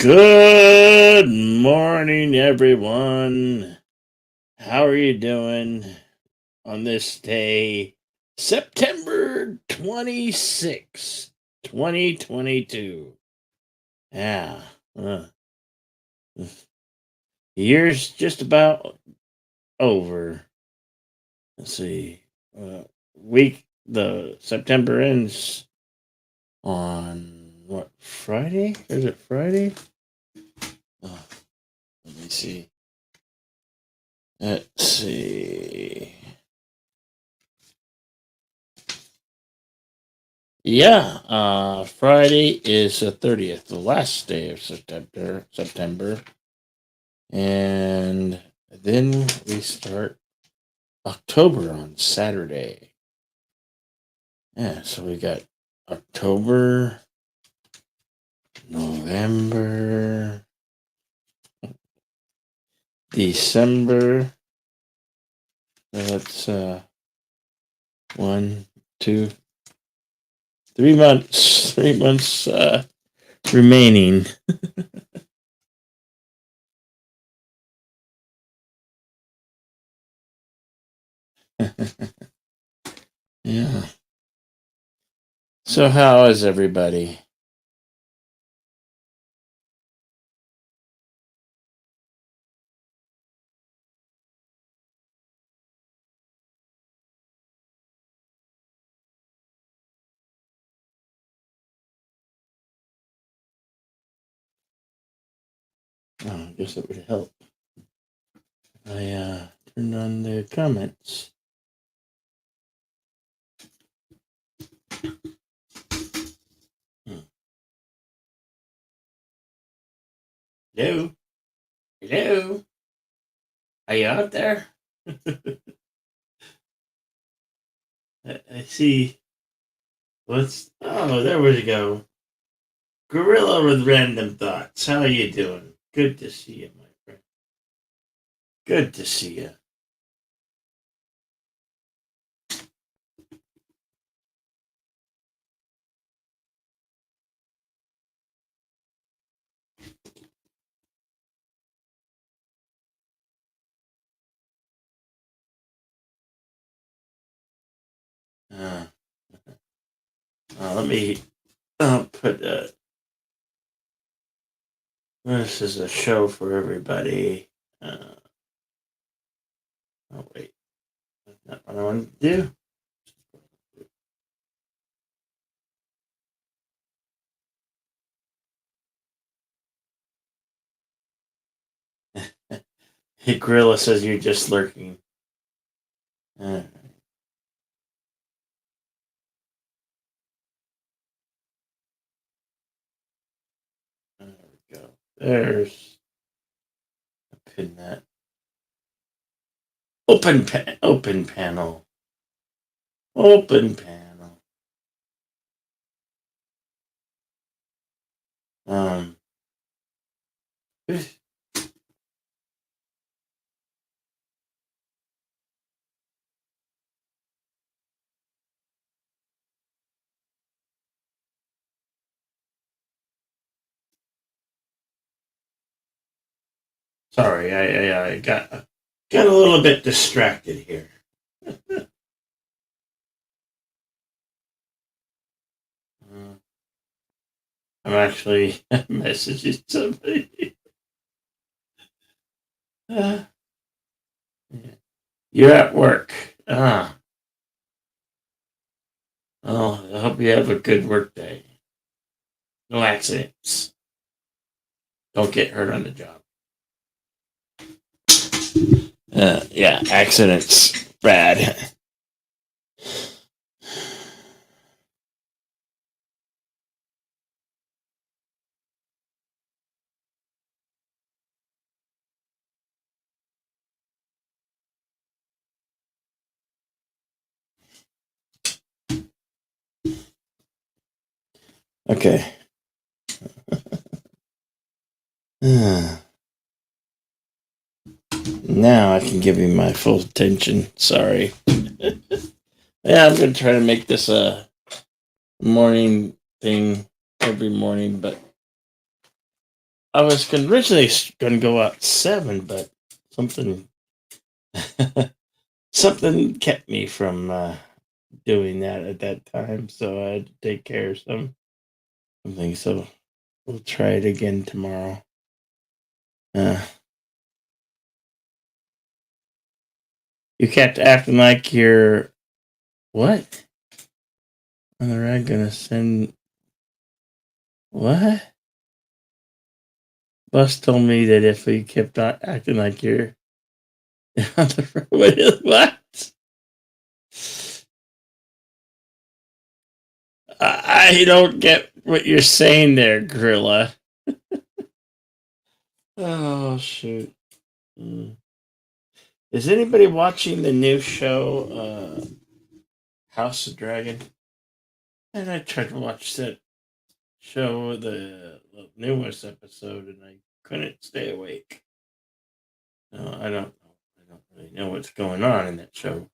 Good morning, everyone. How are you doing on this day, September 26th, 2022? Yeah, uh, year's just about over. Let's see. The September ends on what, Friday? Is it Friday? Oh, let me see. Let's see. Yeah, Friday is the 30th, the last day of September. And then we start October on Saturday. Yeah, so we got October, November, December. That's 1, 2, 3 months. 3 months remaining. Yeah. So how is everybody? Oh, I guess it would help. I turned on the comments. Hello? Hello? Are you out there? I see. Oh, there we go. Gorilla with Random Thoughts. How are you doing? Good to see you, my friend. Good to see you. Uh, Let me put this is a show for everybody. Oh, wait. That's not what I wanted to do. Hey, Gorilla says you're just lurking. Uh, there we go. There's a pin that. Open panel. Open panel. Um, Sorry, I got a little bit distracted here. Uh, I'm actually messaging somebody. Uh, you're at work. Ah, oh, I hope you have a good work day. No accidents. Don't get hurt on the job. Yeah, accidents bad. Okay. Now I can give you my full attention. Sorry. Yeah, I'm gonna try to make this a morning thing every morning, but I was originally going to go out 7, but something something kept me from doing that at that time, so I had to take care of something. So we'll try it again tomorrow. Uh, you kept acting like you're what? On the rag gonna send what? Bus told me that if we kept on acting like you're on the road, what? I don't get what you're saying there, Gorilla. Oh shoot! Mm. Is anybody watching the new show, House of Dragon? And I tried to watch that show, the newest episode, and I couldn't stay awake. No, I don't know. I don't really know what's going on in that show.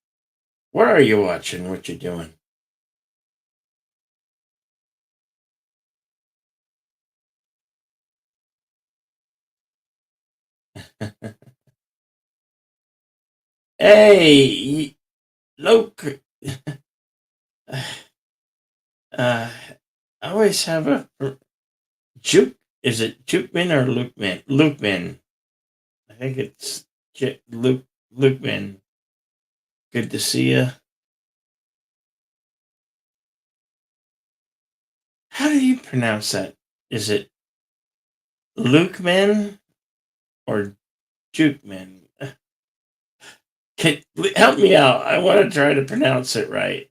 What are you watching? What you doing? Hey, Luke. I always have a Juke. Is it Jukeman or Lukeman? Lukeman. I think it's Lukeman. Good to see you. How do you pronounce that? Is it Lukeman or Jukeman? Can help me out. I want to try to pronounce it right.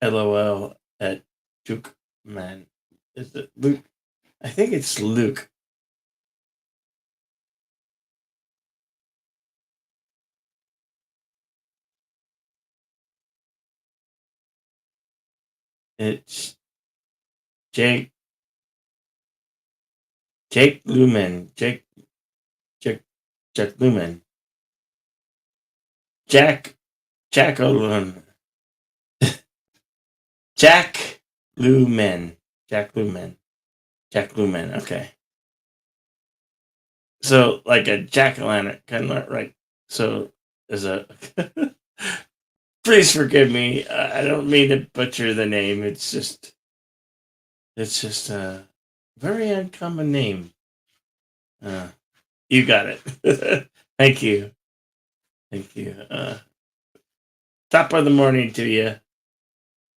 LOL at Jukeman. Is it Luke? I think it's Luke. It's Jake Jake Lumen. Jake Jack Lumen. Jack Lumen. Jack Lumen. Jack Lumen. Jack Lumen. Okay. So like a jack o' lantern, kind of right. So as a please forgive me. I don't mean to butcher the name. It's just a very uncommon name. Uh, you got it. Thank you. Thank you. Top of the morning to you.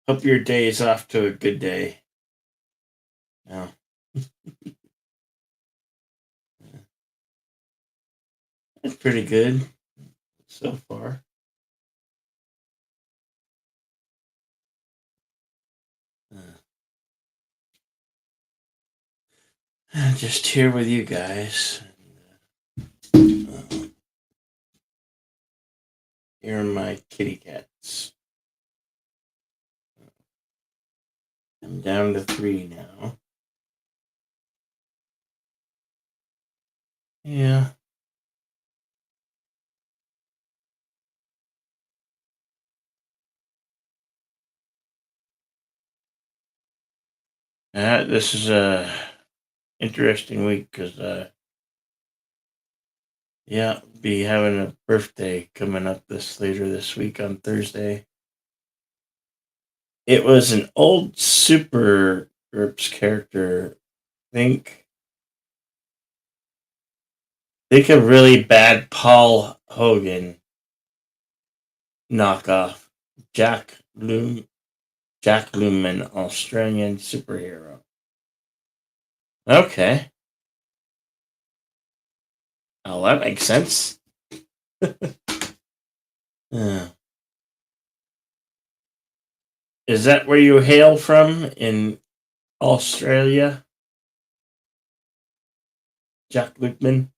Hope your day is off to a good day. Oh, that's pretty good so far. Just here with you guys. Here are my kitty cats. I'm down to 3 now. Yeah. This is a interesting week because yeah, be having a birthday coming up later this week on Thursday. It was an old Super Groups character. Think think a really bad Paul Hogan knockoff. Jack Loom Jack Lumen, Australian superhero. Okay. Oh, that makes sense. Uh, is that where you hail from in Australia, Jack Lukeman?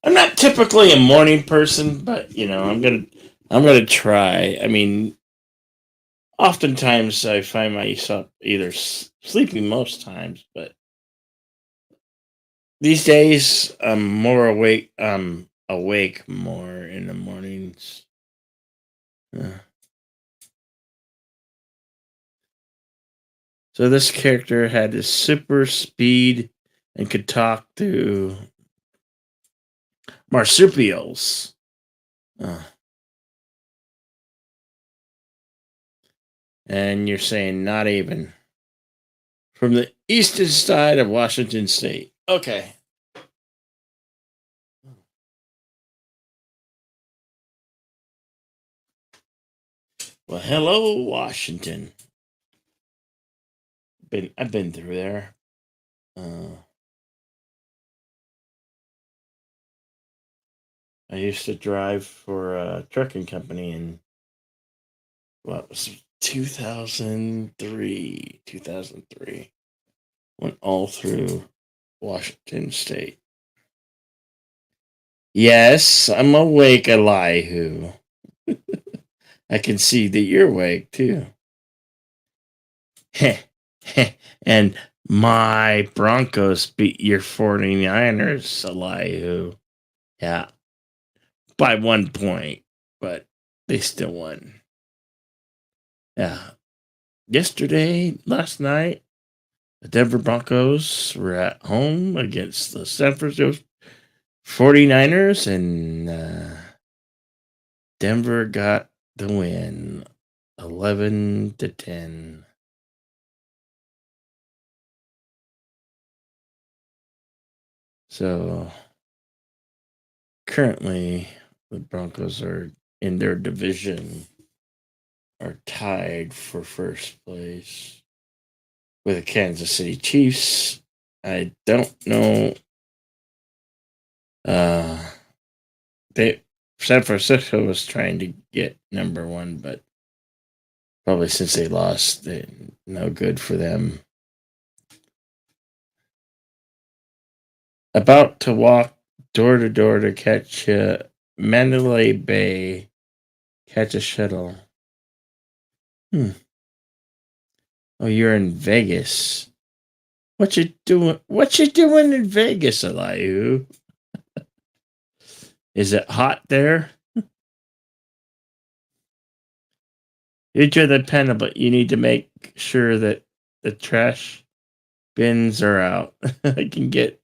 I'm not typically a morning person, but I'm gonna try. I mean, oftentimes I find myself either sleeping most times, but These days, I'm more awake. I'm awake more in the mornings. Uh, so this character had this super speed and could talk to marsupials. Uh, and you're saying not even from the eastern side of Washington State. Okay. Well, hello, Washington. I've been through there. Uh, I used to drive for a trucking company in what was it, 2003. 2003. Went all through Washington State. Yes, I'm awake, Elihu. I can see that you're awake too. And my Broncos beat your 49ers, Elihu. Yeah, by 1 point, but they still won. Yeah. Last night, the Denver Broncos were at home against the San Francisco 49ers, and Denver got the win 11-10. So currently, the Broncos are in their division, are tied for first place with the Kansas City Chiefs. I don't know. Uh, they San Francisco was trying to get number one, but probably since they lost, no good for them. About to walk door to door to catch Mandalay Bay, catch a shuttle. Hmm. Oh, you're in Vegas. What you doing? What you doing in Vegas, Elihu? Is it hot there? You're the pen, but you need to make sure that the trash bins are out. I can get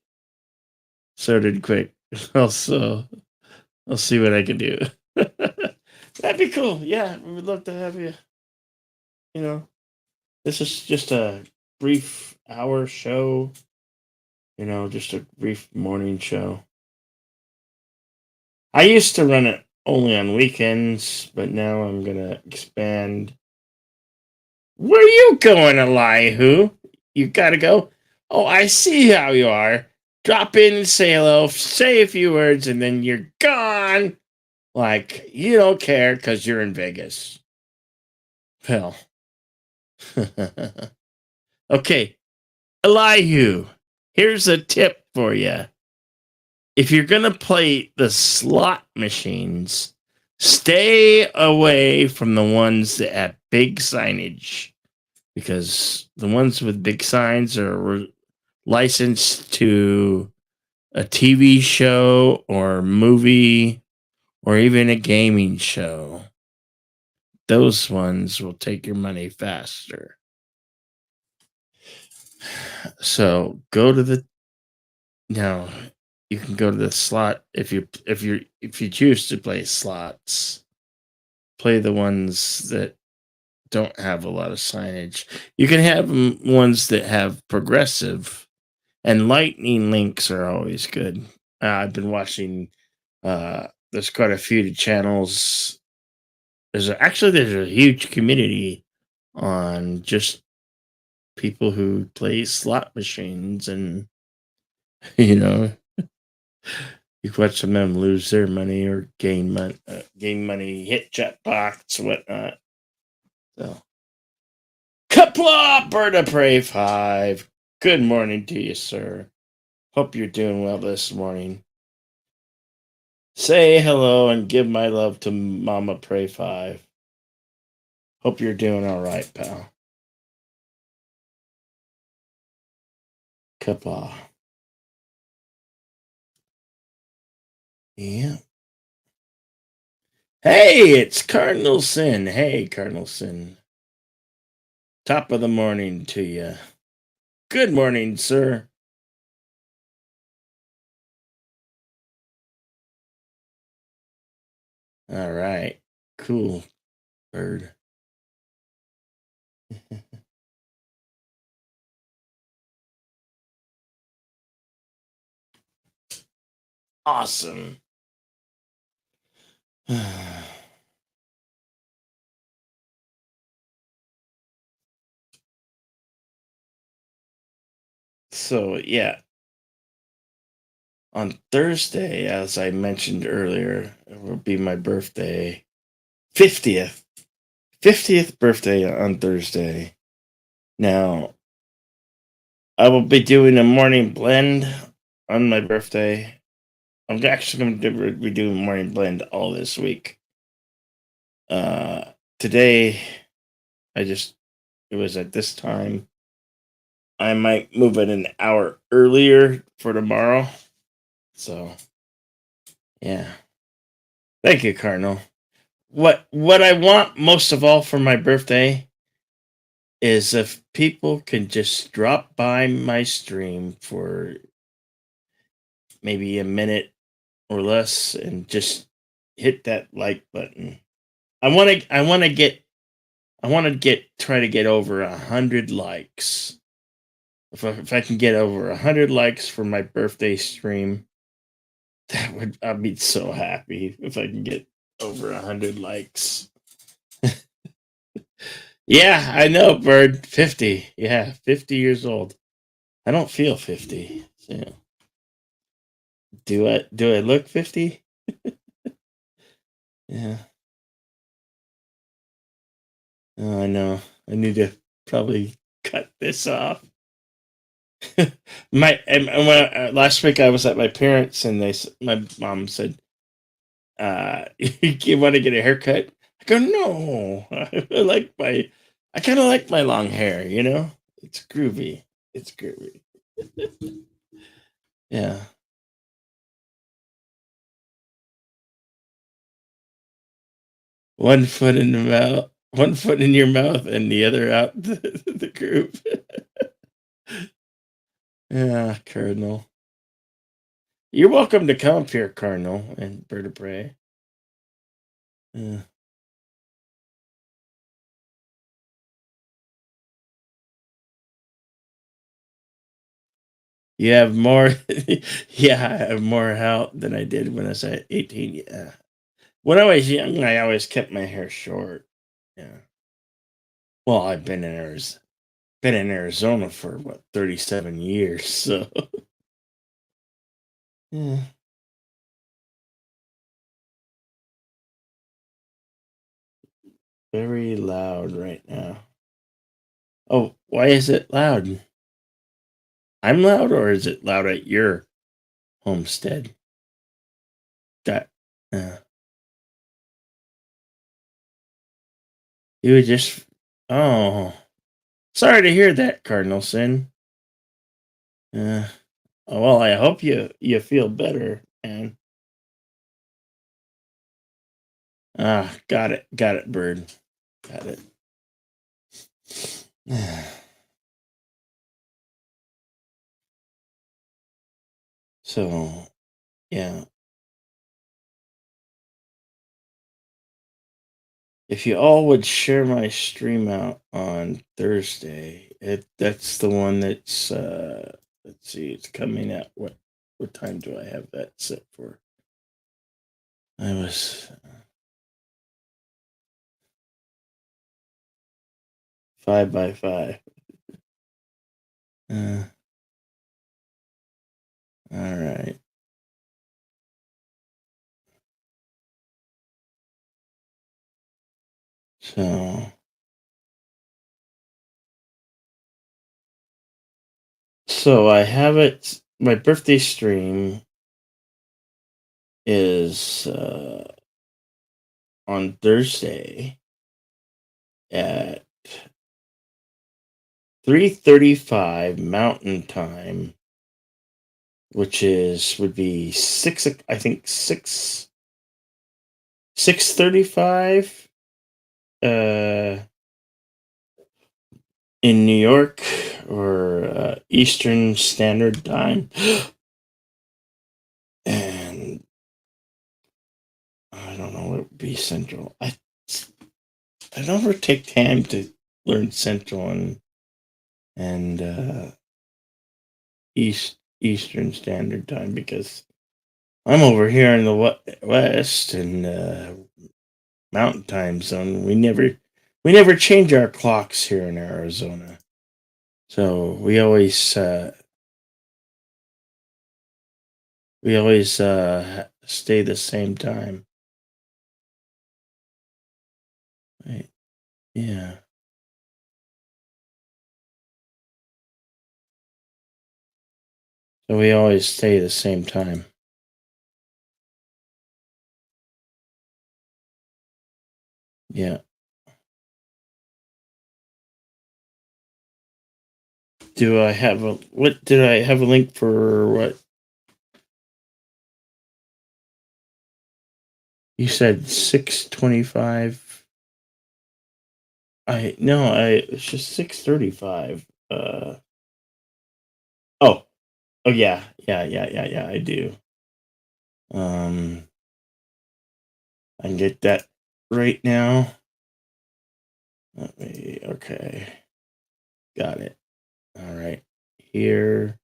sorted quick. Also, I'll see what I can do. That'd be cool. Yeah, we would love to have you. You know, this is just a brief hour show. Just a brief morning show. I used to run it only on weekends, but now I'm gonna expand. Where you going, Elihu? You gotta go. Oh, I see how you are. Drop in and say hello, say a few words, and then you're gone. Like you don't care because you're in Vegas. Well, okay, Elihu. Here's a tip for you. If you're gonna play the slot machines, stay away from the ones that have big signage because the ones with big signs are licensed to a TV show or movie or even a gaming show. Those ones will take your money faster. So go to the now you can go to the slot if you choose to play slots. Play the ones that don't have a lot of signage. You can have ones that have progressive and lightning links are always good. I've been watching. There's quite a few channels. There's a huge community on just people who play slot machines, and you know you watch some of them lose their money or gain money, hit jackpots, whatnot. So, Kapla, Bird of Prey 5. Good morning to you, sir. Hope you're doing well this morning. Say hello and give my love to Mama Pray 5. Hope you're doing all right, pal. Kapla. Yeah. Hey, it's Cardinal Sin. Hey, Cardinal Sin. Top of the morning to you. Good morning, sir. All right. Cool, bird. Awesome. So, yeah, on Thursday, as I mentioned earlier, it will be my birthday. 50th. 50th birthday on Thursday. Now, I will be doing a morning blend on my birthday. I'm actually going to be doing morning blend all this week. Uh, Today, I just, it was at this time. I might move it an hour earlier for tomorrow. So, yeah. Thank you, Cardinal. What I want most of all for my birthday is if people can just drop by my stream for maybe a minute or less and just hit that like button. I want to try to get over 100 likes. If I can get over 100 likes for my birthday stream, I'd be so happy if I can get over 100 likes. Yeah, I know, Bird. 50. Yeah, 50 years old. I don't feel 50. So, do I look 50? Yeah. Oh, I know. I need to probably cut this off. Last week I was at my parents and my mom said, "You want to get a haircut?" I go, "No, I kind of like my long hair. It's groovy. It's groovy." Yeah, 1 foot in the mouth, 1 foot in your mouth, and the other out the groove. Yeah, Cardinal. You're welcome to come up here, Cardinal and Bird of Prey. Yeah. You have more, yeah, I have more health than I did when I was at 18. Yeah. When I was young, I always kept my hair short. Yeah. Well, I've been in Arizona for what 37 years, so yeah. Very loud right now. Oh, why is it loud? I'm loud, or is it loud at your homestead? That uh, you would just. Oh, sorry to hear that, Cardinal Sin. Uh, well, I hope you feel better. And got it, Bird, got it. So, yeah, if you all would share my stream out on Thursday, that's the one that's let's see, it's coming out. What time do I have that set for? I was 5 by 5. Uh, all right. So I have it. My birthday stream is on Thursday at 3:35 Mountain Time, which would be 6:35 in New York, or Eastern Standard Time. And I don't know what would be Central. I don't ever take time to learn Central and Eastern Standard Time, because I'm over here in the West and Mountain Time Zone. We never change our clocks here in Arizona, so we always stay the same time. Right. Yeah. So we always stay the same time. Yeah. Did I have a link for what? You said 6:25. It's just 6:35. Oh, yeah, I do. I can get that right now. Okay. Got it. All right. Here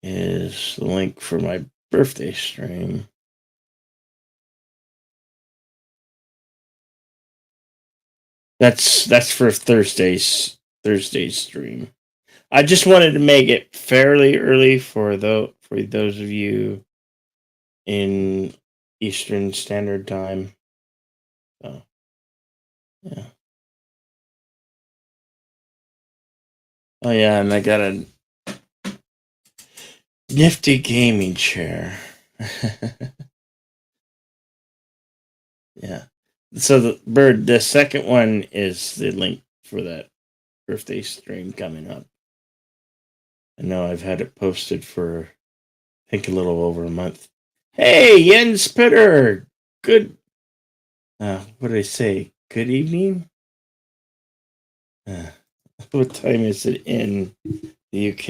is the link for my birthday stream. That's for Thursday's stream. I just wanted to make it fairly early for those of you in Eastern Standard Time. So, yeah. Oh yeah, and I got a nifty gaming chair. Yeah. So the second one is the link for that birthday stream coming up. I know I've had it posted for, I think, a little over a month. Hey, Jens Petter! Good. What did I say? Good evening? What time is it in the UK?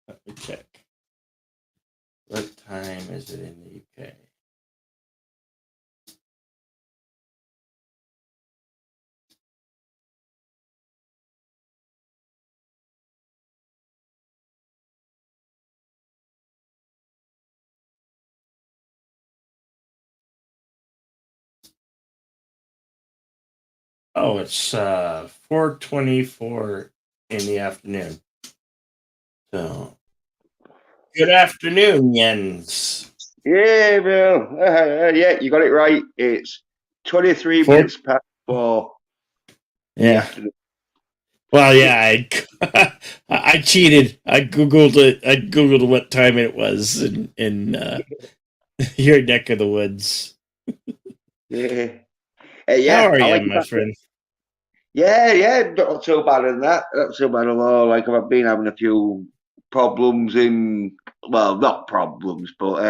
Let me check. What time is it in the UK? Oh, it's 4:24 in the afternoon. So, good afternoon, Jens. Yeah, Bill. Yeah, you got it right. It's 23 Four. minutes past 4 in the Yeah. afternoon. Well, yeah, I cheated. I googled it. I googled what time it was in your neck of the woods. Yeah. How Yeah, are I you, like my that. friend? Yeah, not so bad in that. Not so bad at all. Like, I've been having a few problems well, not problems, but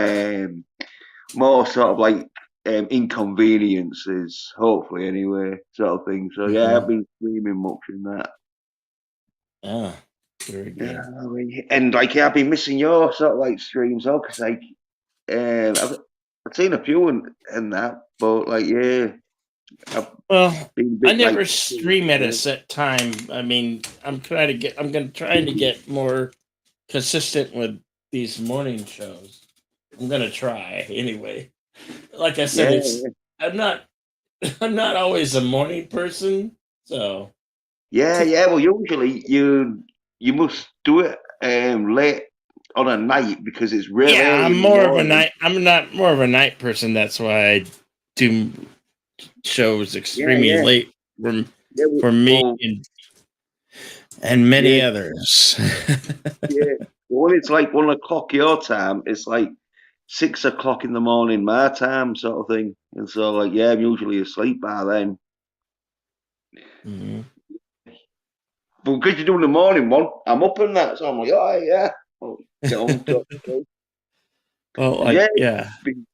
more sort of like inconveniences, hopefully, anyway, sort of thing. So, yeah, I've Mm-hmm. been streaming much in that. Ah, very Yeah, good. and like, yeah, I've been missing your sort of like streams, though, because like, I've seen a few and that, but like, yeah, I've Well, been a I bit like, never stream at a set time. I mean, I'm trying to get more consistent with these morning shows. I'm gonna try anyway. Like I said, yeah, I'm not I'm not always a morning person, so yeah. Well, usually you must do it late on a night because it's real yeah, early I'm in the more of a morning. night. I'm not more of a night person. That's why I do shows Yeah, extremely yeah, late for yeah. me Well, and many yeah, others. yeah. Well, when it's like 1 o'clock your time, it's like 6 o'clock in the morning my time, sort of thing. And so, like, yeah, I'm usually asleep by then. Mhm. But because you're doing the morning one, I'm up in that, so I'm like, oh yeah. get on top. Well, Yeah, yeah. been-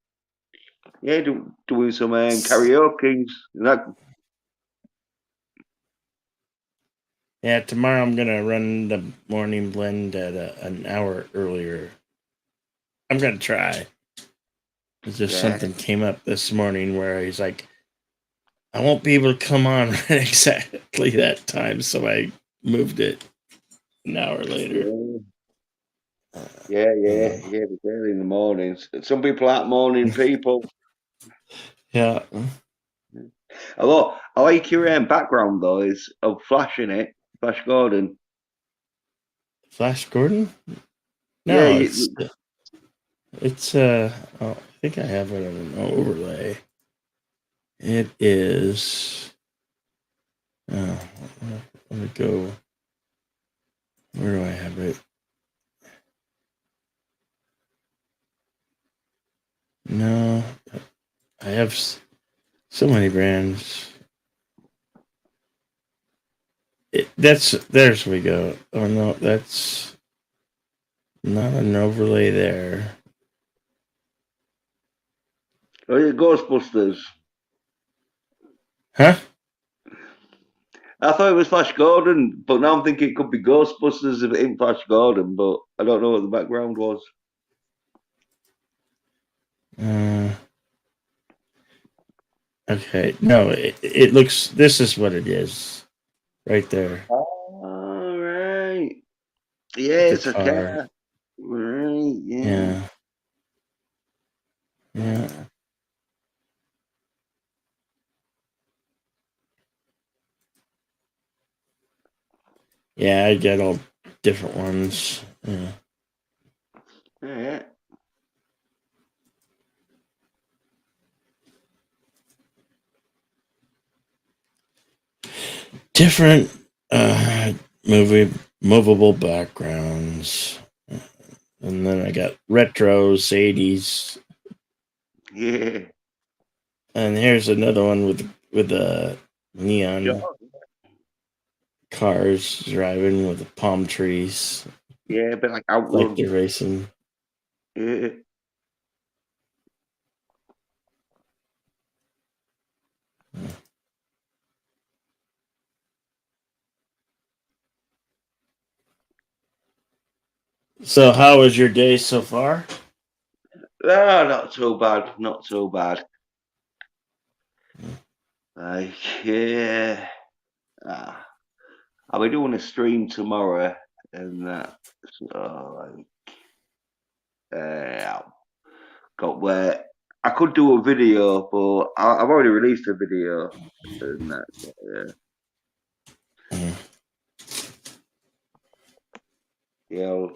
yeah, doing some karaoke. That Yeah, tomorrow I'm gonna run the morning blend at an hour earlier. I'm gonna try. It's just yeah. something came up this morning where he's like, I won't be able to come on at exactly that time, so I moved it an hour later. Yeah, it's early in the mornings. Some people aren't morning people. Yeah. Although I like your background though, is of Flash in it, Flash Gordon. Flash Gordon? Yeah, No, it's oh, I think I have it on an overlay. It is oh, let me go. Where do I have it? No, I have so many brands. There's we go. Oh no, that's not an overlay there. oh yeah, Ghostbusters. Huh? I thought it was Flash Gordon, but now I'm thinking it could be Ghostbusters if it ain't Flash Gordon, but I don't know what the background was. Uh, okay. No, it looks. This is what it is, right there. All right. Yeah, The it's a car. car. Right, yeah. Yeah. Yeah. Yeah. I get all different ones. Yeah. Yeah. Different movie movable backgrounds. And then I got retros, 80s. Yeah. And here's another one with a neon Sure. cars driving with the palm trees, Yeah, a bit like like Outrun. they're racing. Yeah. So, how was your day so far? Ah, not so bad. Not so bad. Like, yeah. Ah, I'll be doing a stream tomorrow, and that. So, like, got where I could do a video, but I've already released a video, and that. Yeah, Mm. yeah.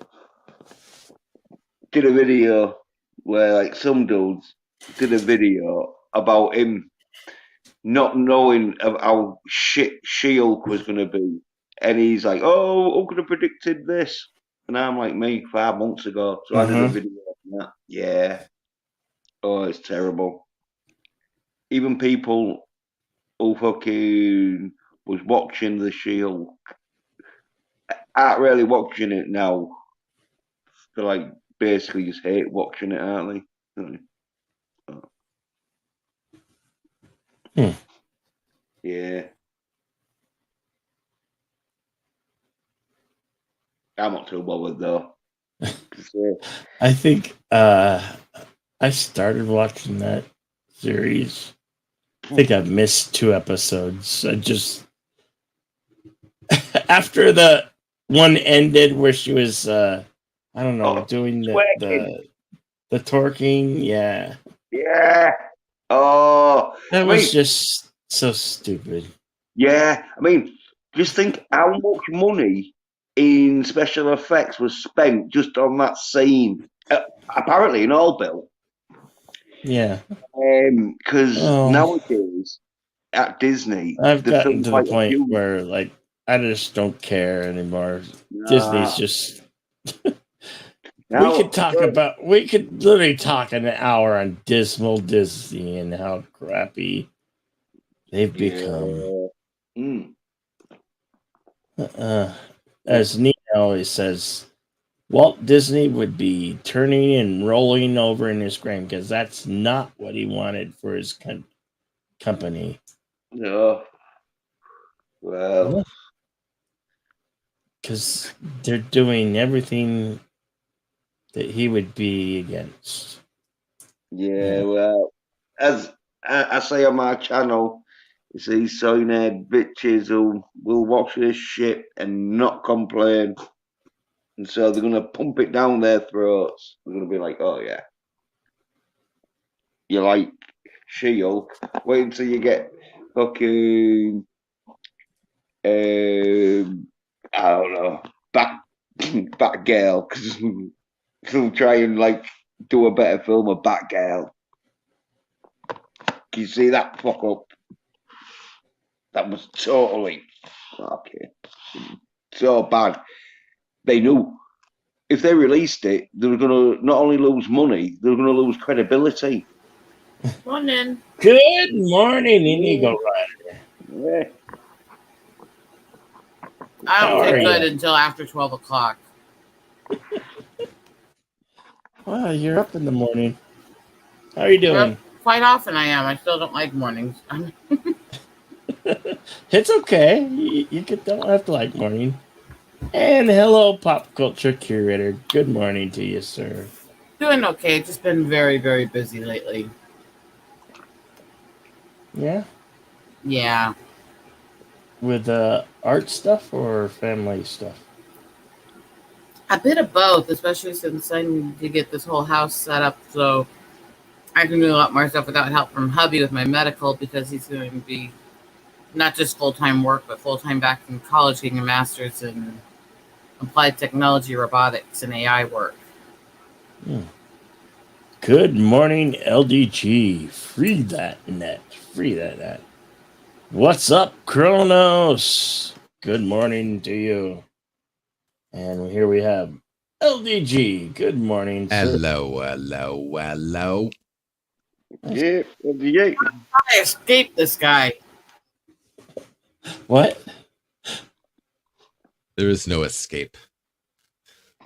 Did a video where like some dudes did a video about him not knowing of how shit She-Hulk was going to be, and he's like, "Oh, who could have predicted this?" And I'm like, "Me, 5 months ago." So I did a Mm-hmm. video on that. Yeah. Oh, it's terrible. Even people who fucking was watching the Shield aren't really watching it now. They like basically just hate watching it, aren't they? Hmm. Yeah, I'm not too bothered though. 'Cause, I think I started watching that series. I think I've missed 2 episodes. I just after the one ended where she was I don't know, oh, doing sweating. the torquing, yeah. Yeah. Oh, That I was mean, just so stupid. yeah. I mean, just think how much money in special effects was spent just on that scene. Apparently, in all, Bill. Yeah. Because Oh, nowadays at Disney, I've they gotten film to the quite a point few. where like I just don't care anymore. Disney's Nah, just now, we could literally talk an hour on dismal Disney and how crappy they've become. yeah. Mm. Uh, Yeah. as Nina always says, Walt Disney would be turning and rolling over in his grave because that's not what he wanted for his company. No. Well, Because they're doing everything that he would be against. yeah, well, as I say on my channel, it's these sign-haired bitches who will watch this shit and not complain. And so they're going to pump it down their throats. They're going to be like, oh, yeah. You like She-Hulk. Wait until you get fucking, I don't know, Batgirl. Because they'll try and, like, do a better film of Batgirl. Can you see that fuck up? That was totally okay. So bad. They knew if they released it, they were going to not only lose money, they were going to lose credibility. Morning. Good morning, Inigo Rider. Yeah. I How don't are take good you? until after 12 o'clock. Well, you're up in the morning. How are you doing? Yep, quite often I am. I still don't like mornings. It's okay. Don't have to like morning. And hello, pop culture curator. Good morning to you, sir. Doing okay. Just been very, very busy lately. Yeah, Yeah. with art stuff or family stuff. A bit of both, especially since I need to get this whole house set up so I can do a lot more stuff without help from hubby with my medical because he's going to be not just full-time work, but full-time back in college getting a master's in applied technology, robotics, and AI work. Good morning, LDG. Free that net. Free that net. What's up, Kronos? Good morning to you. And here we have LDG. Good morning, sir. Hello. Yeah, yeah. I escaped this guy. What? There is no escape.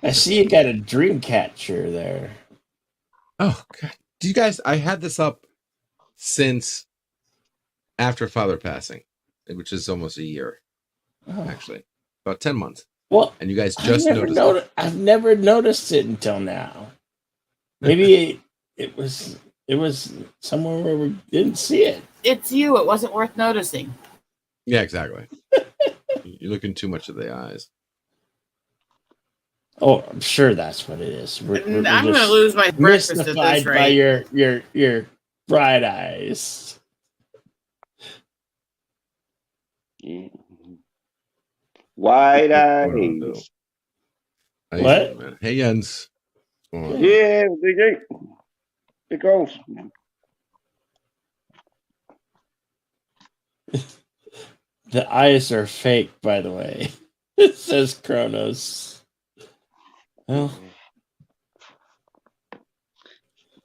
I see you got a dream catcher there. Oh, God. Do you guys, I had this up since after father passing, which is almost a year, actually. About 10 months. Well, And you guys just noticed it. I've never noticed it until now. Maybe it was somewhere where we didn't see it. It's you. It wasn't worth noticing. Yeah, exactly. You're looking too much at the eyes. Oh, I'm sure that's what it is. We're I'm going to lose my breakfast at mystified this by rate. your bright eyes. Yeah. Wide What's going on, eyes. How you What? doing, man? Hey, Jens. What's going on? Yeah, DJ. It goes. The eyes are fake, by the way. It says Kronos. Well,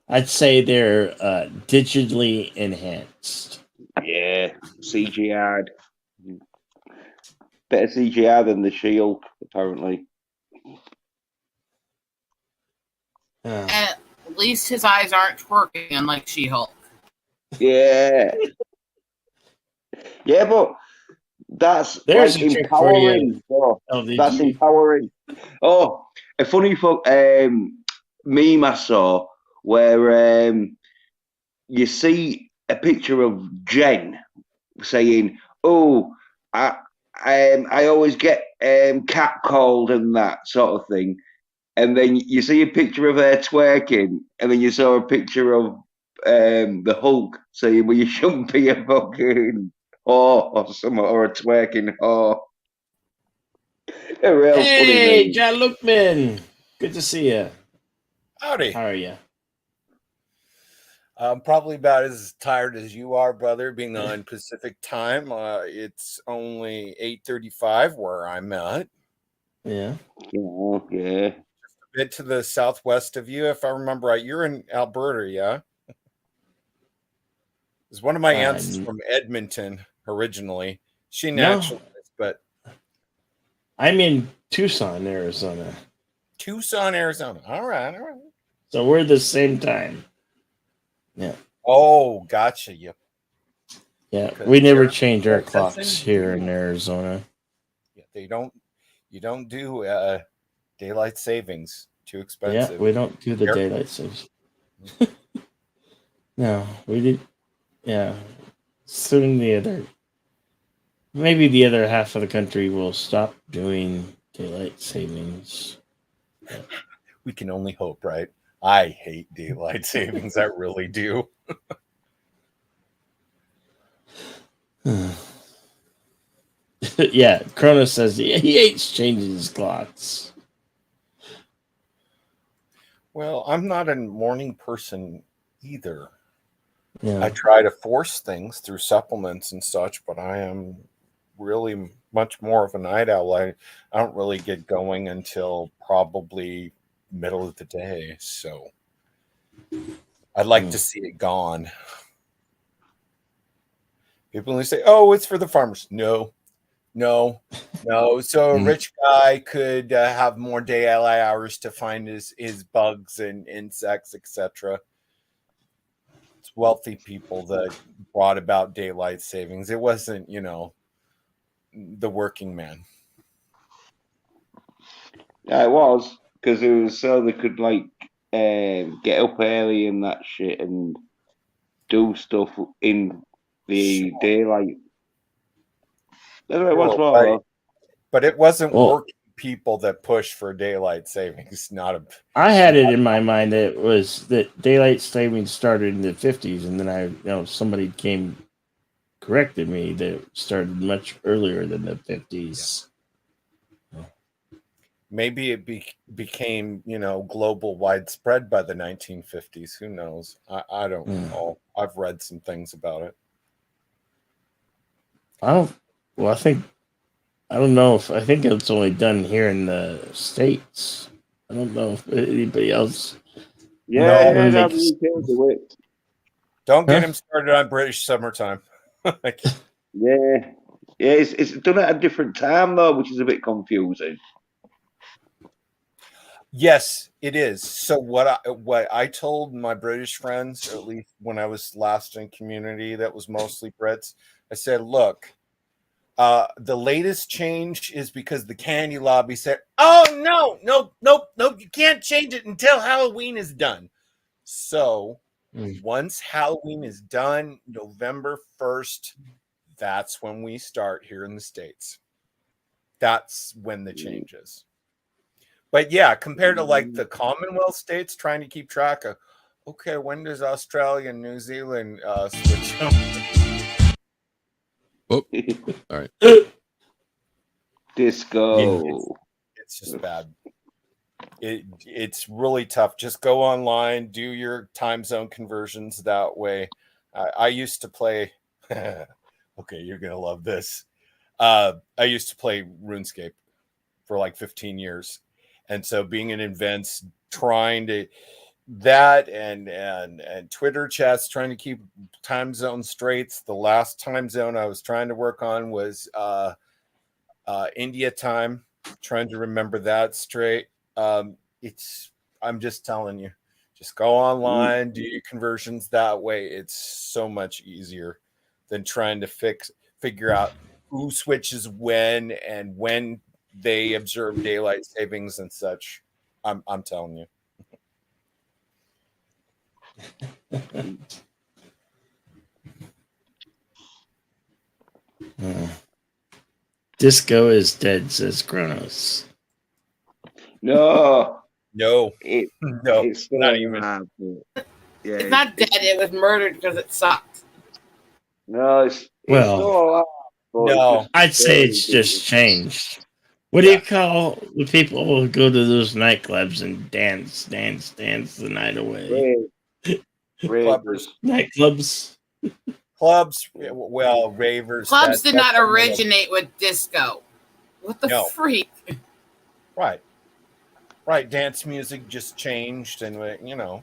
I'd say they're digitally enhanced. Yeah, CGI'd. Better CGI than the Shield, apparently. Uh, At least his eyes aren't twerking, unlike She-Hulk. Yeah. Yeah, but that's There's like a trick for you, empowering. Oh, LDG. that's empowering. Oh, a funny meme I saw where you see a picture of Jen saying, "Oh, I always get catcalled and that sort of thing," and then you see a picture of her twerking, and then you saw a picture of the Hulk saying, "Well, you shouldn't be a fucking whore or something, or a twerking whore." A real funny Hey, meme. John Lookman. Good to see you. Howdy. How are you? I'm probably about as tired as you are, brother, being on Pacific time. It's only 8:35 where I'm at. Yeah. Yeah. A bit to the southwest of you, if I remember right. You're in Alberta, yeah? It's one of my aunts is from Edmonton originally. She naturalized, but I'm in Tucson, Arizona. Tucson, Arizona. All right. So we're the same time. Yeah. Oh, gotcha. Yep. Yeah. Because We never change our that clocks doesn't here in do- Arizona. Yeah, they don't. You don't do daylight savings. Too Yeah, expensive. we don't do the Air- daylight savings. No, we did. Yeah. Soon maybe the other half of the country will stop doing daylight savings. We can only hope, right? I hate daylight savings. I really do. Yeah, Cronus says he hates changing his clocks. Well, I'm not a morning person either. I Yeah. try to force things through supplements and such, but I am really much more of a night owl. I don't really get going until probably middle of the day. So I'd like to see it gone. People only say, oh, it's for the farmers. No. So a rich guy could have more daylight hours to find his bugs and insects, etc. It's wealthy people that brought about daylight savings. It wasn't, the working man. Yeah, it was because it was so they could like get up early and that shit and do stuff in the Sure. daylight. That's what it was Sure, for. right. Though. But it wasn't Well- working people that pushed for daylight savings. Not a. I had it in my mind that daylight savings started in the 50s, and then somebody corrected me that it started much earlier than the 50s. Maybe it became, global widespread by the 1950s. Who knows? I don't know. I've read some things about it. I think it's only done here in the States. I don't know if anybody else. Yeah, No, no, makes- you can do it. Don't get Huh? him started on British summertime. Yeah, it's done at a different time though, which is a bit confusing. Yes, it is. So what I told my British friends, or at least when I was last in community that was mostly Brits, I said, look, the latest change is because the candy lobby said, oh no, you can't change it until Halloween is done. So once Halloween is done, November 1st, that's when we start here in the States. That's when the change is. But yeah, compared to like the Commonwealth states trying to keep track of, okay, when does Australia and New Zealand switch up? Oh, all right. Disco. It's just bad. It's really tough. Just go online, do your time zone conversions that way. I used to play. Okay, you're gonna love this. I used to play RuneScape for like 15 years, and so being in events, trying to that and Twitter chats, trying to keep time zone straight. The last time zone I was trying to work on was India time. Trying to remember that straight. I'm just telling you, just go online, do your conversions that way. It's so much easier than trying to figure out who switches when and when they observe daylight savings and such. I'm telling you. Disco is dead, says Kronos. No, No, it's still not even. alive, but yeah, It's not dead. It was murdered because it sucked. No, it's Well, still alive. but it's No, just I'd say it's just changed. What do you call the people who go to those nightclubs and dance the night away? Ravers. Nightclubs? Clubs, well, ravers. Clubs did not that's a little- originate with disco. What the No. freak? Right. Dance music just changed, and And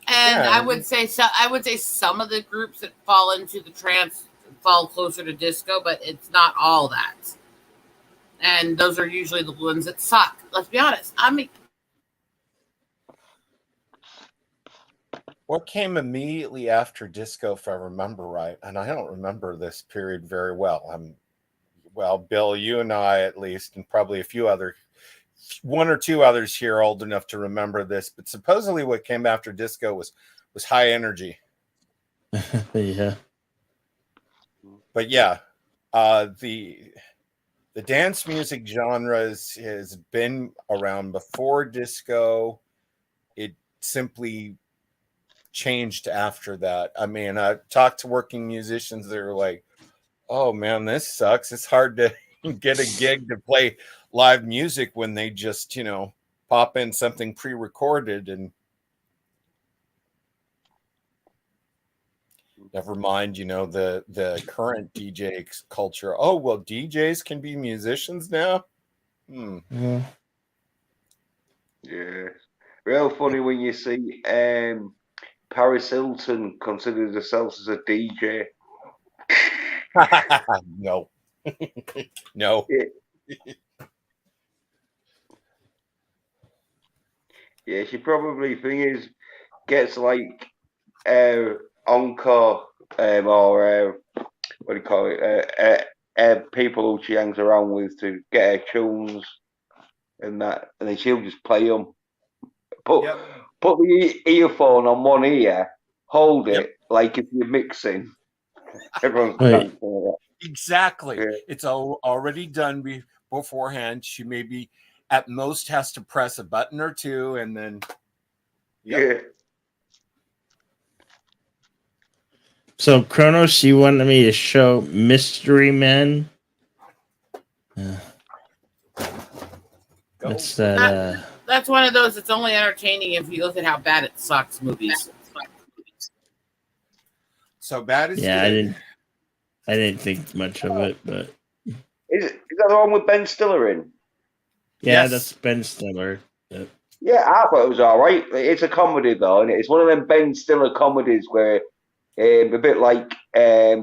Yeah. I would say some of the groups that fall into the trance fall closer to disco, but it's not all that. And those are usually the ones that suck. Let's be honest. I mean, What came immediately after disco, if I remember right, and I don't remember this period very well. Well, Bill, you and I at least, and probably one or two others here are old enough to remember this, but supposedly what came after disco was high energy. Yeah. But yeah, the dance music genres has been around before disco. It simply changed after that. I mean, I talked to working musicians that are like, oh man, this sucks. It's hard to get a gig to play live music when they just, pop in something pre-recorded, and never mind, the current DJ culture. Oh, well, DJs can be musicians now. Yeah. Yeah. Real funny when you see Paris Hilton considers herself as a DJ. No. No. Yeah, she probably gets like encore or what do you call it? People who she hangs around with to get her tunes and that, and then she'll just play them. Put the earphone on one ear, hold it like if you're mixing. Everyone's dancing like that. Exactly. Yeah. It's already done beforehand. She maybe at most has to press a button or two, and then Yeah. So Kronos, you wanted me to show Mystery Men. That's that. That's one of those. It's only entertaining if you look at how bad it sucks. Movies. So bad as Yeah, I didn't think much of it, but Is that the one with Ben Stiller in? yeah, Yes. that's Ben Stiller. Yep. Yeah, I thought it was all right. It's a comedy though, and it's one of them Ben Stiller comedies where a bit like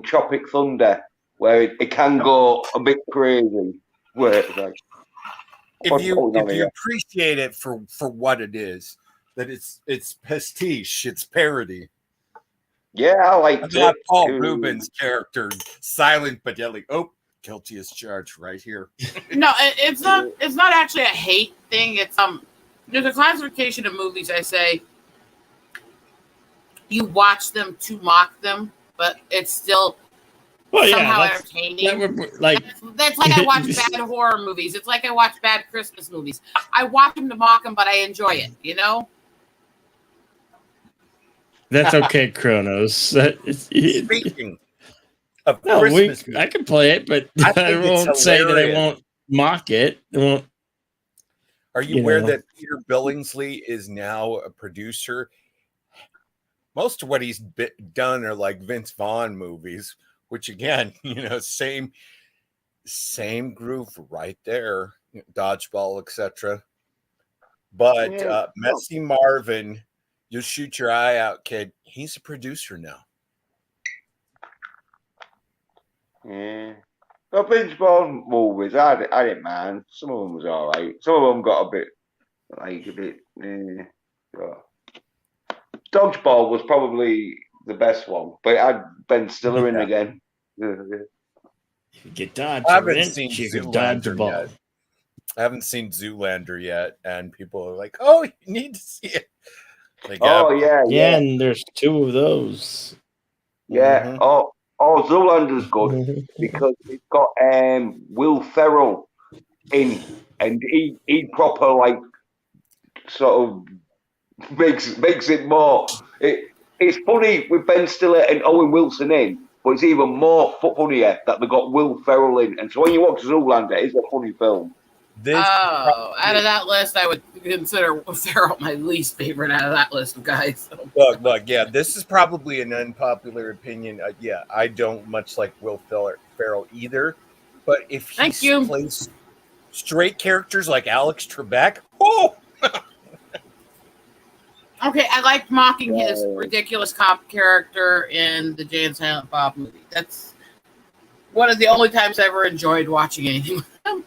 Tropic Thunder, where it can go a bit crazy. Where it's like, if you appreciate it for what it is, that it's pastiche, it's parody. Yeah, I liked Not it. Paul Rubens' character, silent but yelling, "Oh, guilty as charged!" right here. No, it's not. It's not actually a hate thing. It's there's a classification of movies. I say you watch them to mock them, but it's still somehow entertaining. That's like I watch bad horror movies. It's like I watch bad Christmas movies. I watch them to mock them, but I enjoy it. That's okay, Kronos. Speaking of No, Christmas, I can play it, but I won't say that I won't mock it. I won't. Are you aware that Peter Billingsley is now a producer? Most of what he's done are like Vince Vaughn movies, which again, same groove right there, Dodgeball, etc. But Messy Marvin, you'll shoot your eye out, kid. He's a producer now. Yeah. The Vince Vaughn movies, I didn't mind. Some of them was all right. Some of them got a bit. Dodgeball was probably the best one, but it had Ben Stiller in again. Get dodged. I haven't seen Zoolander ball. yet. I haven't seen Zoolander yet, and people are like, "Oh, you need to see it." Yeah, and there's two of those. Yeah. Mhm. Oh, Zoolander's good because it's got Will Ferrell in, and he proper like sort of makes it more. It's funny with Ben Stiller and Owen Wilson in, but it's even more funnier that they got Will Ferrell in. And so when you watch Zoolander, it's a funny film. Out of that list, I would consider Will Ferrell my least favorite out of that list of guys. Look, yeah, this is probably an unpopular opinion. I don't much like Will Ferrell either. But if he plays straight characters like Alex Trebek, Okay, I liked mocking his ridiculous cop character in the Jay and Silent Bob movie. That's one of the only times I ever enjoyed watching anything with him.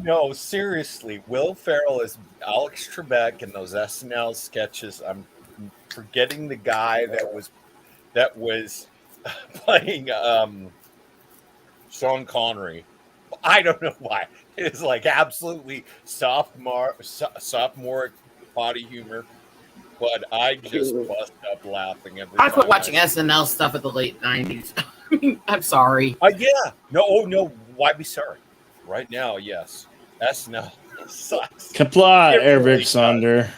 No, seriously, Will Ferrell is Alex Trebek in those SNL sketches. I'm forgetting the guy that was playing Sean Connery. I don't know why. It's like absolutely sophomoric body humor, but I just bust up laughing every I quit time watching SNL stuff at the late 90s. I'm sorry. Yeah. No. Why be sorry? Right now, yes. SNL sucks. Kapla, It Eric really Sonder.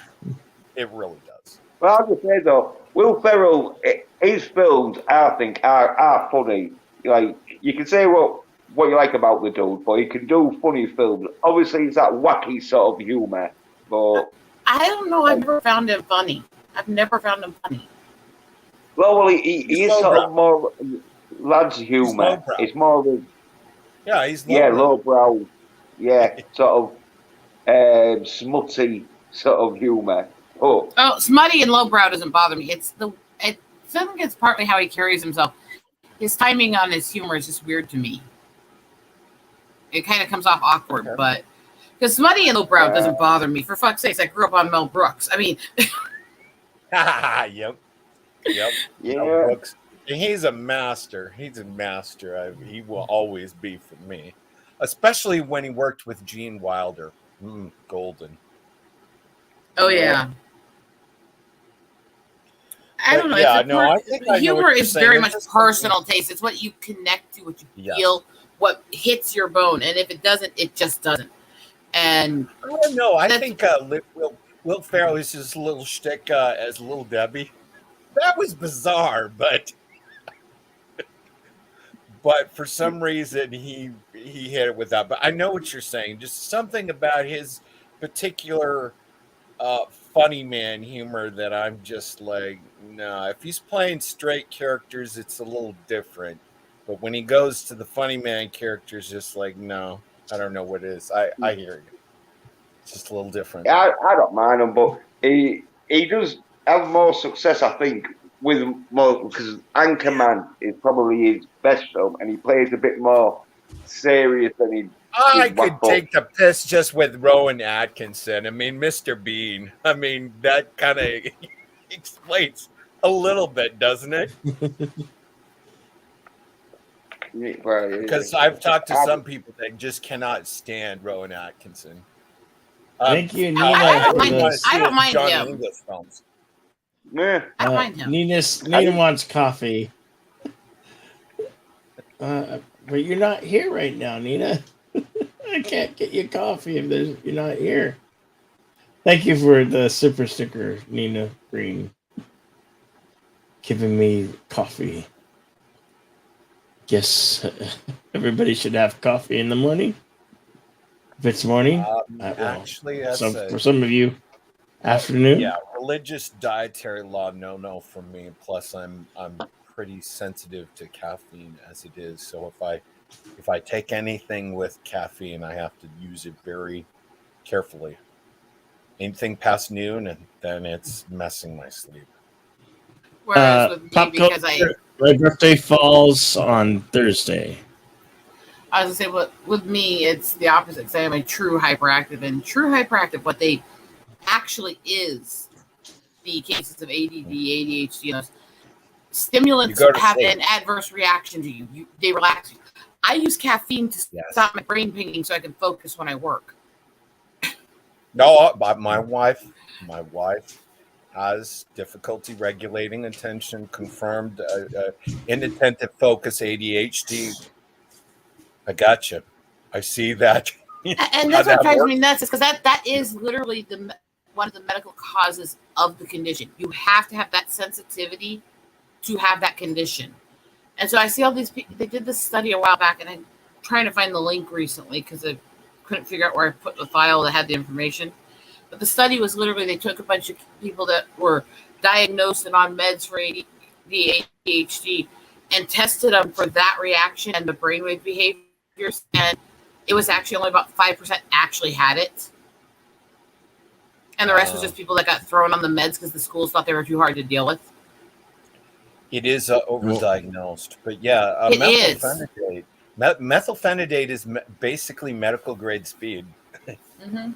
It really does. Well, I'll just say though, Will Ferrell, his films, I think, are funny. Like, you can say what you like about the dude, but he can do funny films. Obviously, it's that wacky sort of humor, but I don't know. I've never found him funny. I've never found him funny. well, he He's is sort lowbrow. of more lads humor. lowbrow. It's more of a Yeah, he's lowbrow, sort of smutty sort of humor. Oh, Oh, smutty and lowbrow doesn't bother me. I think it's partly how he carries himself. His timing on his humor is just weird to me. It kind of comes off awkward, Okay. but because smutty and lowbrow doesn't bother me. For fuck's sakes, I grew up on Mel Brooks. I mean, Yep. yeah. Mel Brooks. He's a master. He will always be for me, especially when he worked with Gene Wilder. Golden. oh yeah. I don't know. Yeah, It's no, I think I know humor what you're is saying. very It's much just personal taste. It's what you connect to, what you Yes. feel, what hits your bone, and if it doesn't, it just doesn't. And I don't know. I That's- think Will Ferrell is his little shtick as Little Debbie. That was bizarre, but for some reason he hit it with that. But I know what you're saying. Just something about his particular funny man humor that I'm just like, no. If he's playing straight characters, it's a little different. But when he goes to the funny man characters, just like, no, I don't know what it is. I hear you. It's just a little different. I don't mind him, but he does have more success, I think, with more because Anchorman is probably his best film, and he plays a bit more serious than he. I did could Wackful. take the piss just with Rowan Atkinson. I mean, Mr. Bean. I mean, that kind of explains a little bit, doesn't it? Because I've talked to some people that just cannot stand Rowan Atkinson. Thank you, Nina. I don't for mind- this. I don't mind John him. English films. Yeah. I don't mind him. Nina wants coffee. But you're not here right now, Nina. I can't get you coffee if you're not here. Thank you for the super sticker, Nina Green. Giving me coffee. Guess everybody should have coffee in the morning. If it's morning, Actually, for some of you, afternoon. yeah, religious dietary law no for me. Plus, I'm pretty sensitive to caffeine as it is. So if I take anything with caffeine, I have to use it very carefully. Anything past noon, and then it's messing my sleep. Whereas with me, pop because My birthday falls on Thursday. I was gonna say, with me, it's the opposite. Because I am a true hyperactive, and true hyperactive, what they actually is, the cases of ADD, ADHD, and those stimulants You go to have sleep. an adverse reaction to you. They relax you. I use caffeine to Yes. stop my brain pinging so I can focus when I work. No, but my wife has difficulty regulating attention, confirmed inattentive focus, ADHD. I got you. I see that. And that's what drives me nuts, is because that is literally one of the medical causes of the condition. You have to have that sensitivity to have that condition. And so I see all these people. They did this study a while back, and I'm trying to find the link recently because I couldn't figure out where I put the file that had the information. But the study was literally, they took a bunch of people that were diagnosed and on meds for ADHD and tested them for that reaction and the brainwave behaviors, and it was actually only about 5% actually had it. And the rest was just people that got thrown on the meds because the schools thought they were too hard to deal with. It is overdiagnosed, but yeah, It is. methylphenidate is basically medical grade speed. Mm-hmm.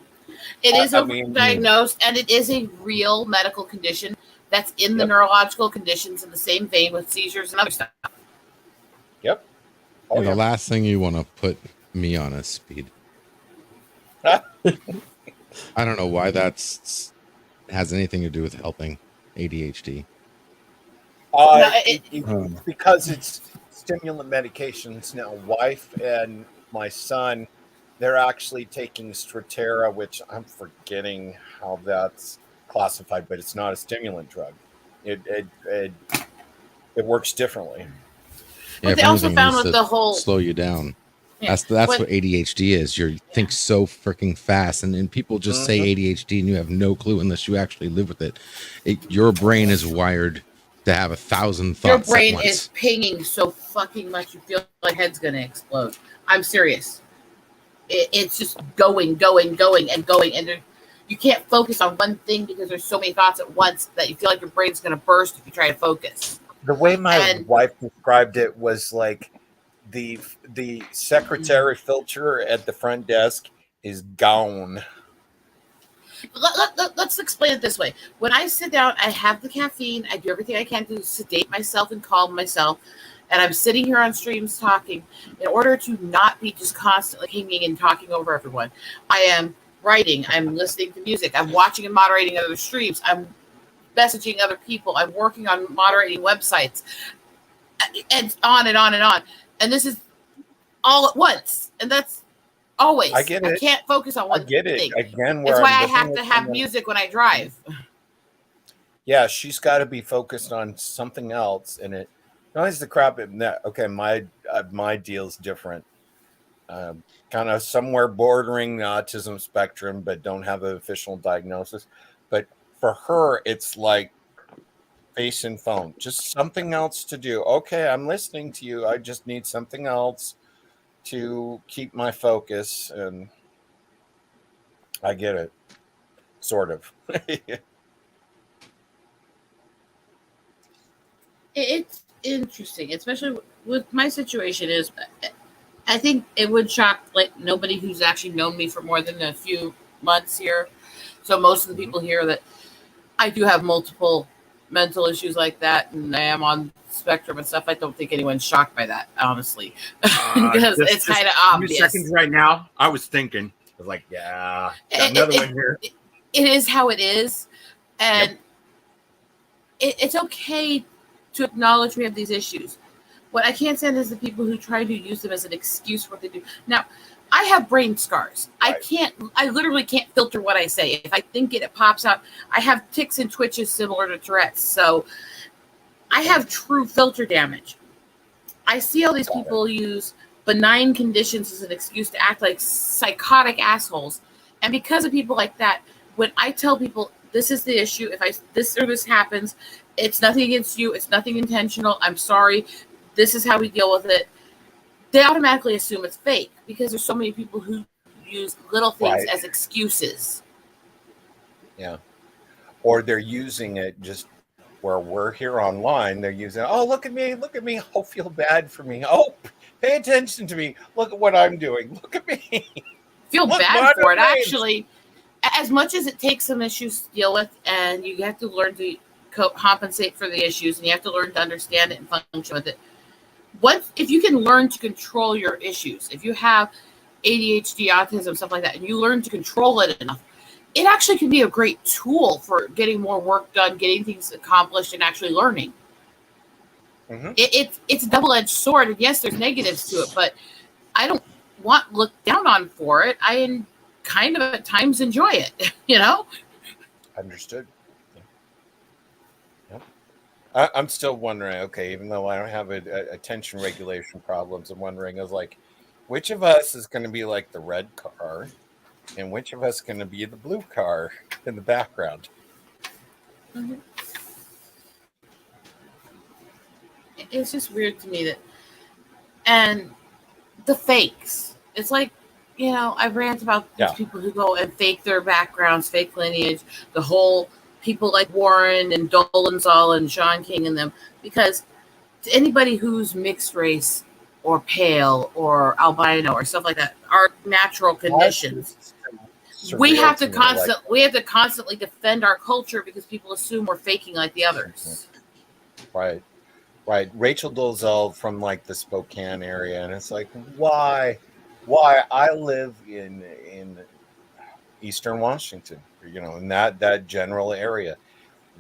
It is I mean- overdiagnosed, and it is a real medical condition that's in the Yep. neurological conditions in the same vein with seizures and other stuff. Yep. Oh, And the yeah. last thing you want to put me on is speed. Huh? I don't know why that's has anything to do with helping ADHD. No, Because it's stimulant medications now. Wife and my son, they're actually taking Strattera, which I'm forgetting how that's classified, but it's not a stimulant drug. It works differently. But if they also anything, found needs with to the whole slow you down. Yeah. That's What- what ADHD is. You think so freaking fast, and people just say ADHD, and you have no clue unless you actually live with it. Your brain is wired to have 1,000 thoughts your at brain once. is pinging so fucking much you feel like head's gonna explode. I'm serious. It's just going, and you can't focus on one thing because there's so many thoughts at once that you feel like your brain's gonna burst if you try to focus. The way my And- wife described it was like the secretary filter at the front desk is gone. Let's explain it this way. When I sit down, I have the caffeine. I do everything I can to sedate myself and calm myself. And I'm sitting here on streams talking in order to not be just constantly pinging and talking over everyone. I am writing. I'm listening to music. I'm watching and moderating other streams. I'm messaging other people. I'm working on moderating websites. And on and on and on. And this is all at once. And that's always. I get it. I can't focus on I one get it thing. again. That's where why I'm I living have with to have someone- music when I drive. Yeah, she's got to be focused on something else, and it annoys the crap. Okay, my deal's different. Kind of somewhere bordering the autism spectrum, but don't have an official diagnosis. But for her, it's like face and phone, just something else to do. Okay, I'm listening to you. I just need something else to keep my focus, and I get it, sort of. It's interesting, especially with my situation. Is I think it would shock like nobody who's actually known me for more than a few months here. So most of the people here that I do have multiple mental issues like that, and I am on spectrum and stuff. I don't think anyone's shocked by that, honestly, because it's kind of obvious. Seconds right now, I was thinking, I was like, yeah, got another one here. It is how it is, and it's okay to acknowledge we have these issues. What I can't stand is the people who try to use them as an excuse for what they do. Now, I have brain scars. Right. I literally can't filter what I say. If I think it pops out. I have tics and twitches similar to Tourette's. So I have true filter damage. I see all these people use benign conditions as an excuse to act like psychotic assholes. And because of people like that, when I tell people this is the issue, if this or this happens, it's nothing against you, it's nothing intentional, I'm sorry, this is how we deal with it, they automatically assume it's fake because there's so many people who use little things Right. as excuses. Yeah. Or they're using it just where we're here online. They're using, oh, look at me. Oh, feel bad for me. Oh, pay attention to me. Look at what I'm doing. Look at me. Feel Look, bad Martin for it. Reigns. Actually, as much as it takes some issues to deal with, and you have to learn to compensate for the issues, and you have to learn to understand it and function with it. If you can learn to control your issues, if you have ADHD, autism, stuff like that, and you learn to control it enough, it actually can be a great tool for getting more work done, getting things accomplished, and actually learning. Mhm. It's a double-edged sword, and yes, there's negatives to it, but I don't want looked down on for it. I kind of at times enjoy it, you know? Understood. Yeah. I'm still wondering, okay, even though I don't have attention regulation problems, I'm wondering, I was like, which of us is going to be like the red car and which of us is going to be the blue car in the background? Mhm. It's just weird to me that, and the fakes. It's like, you know, I rant about these people who go and fake their backgrounds, fake lineage, the whole people like Warren and Dolezal and Sean King and them, because to anybody who's mixed race or pale or albino or stuff like that are natural conditions. we have to surveillance, we have to constantly defend our culture because people assume we're faking like the others. Right. Rachel Dolezal from like the Spokane area, and it's like, why? I live in Eastern Washington, in that general area.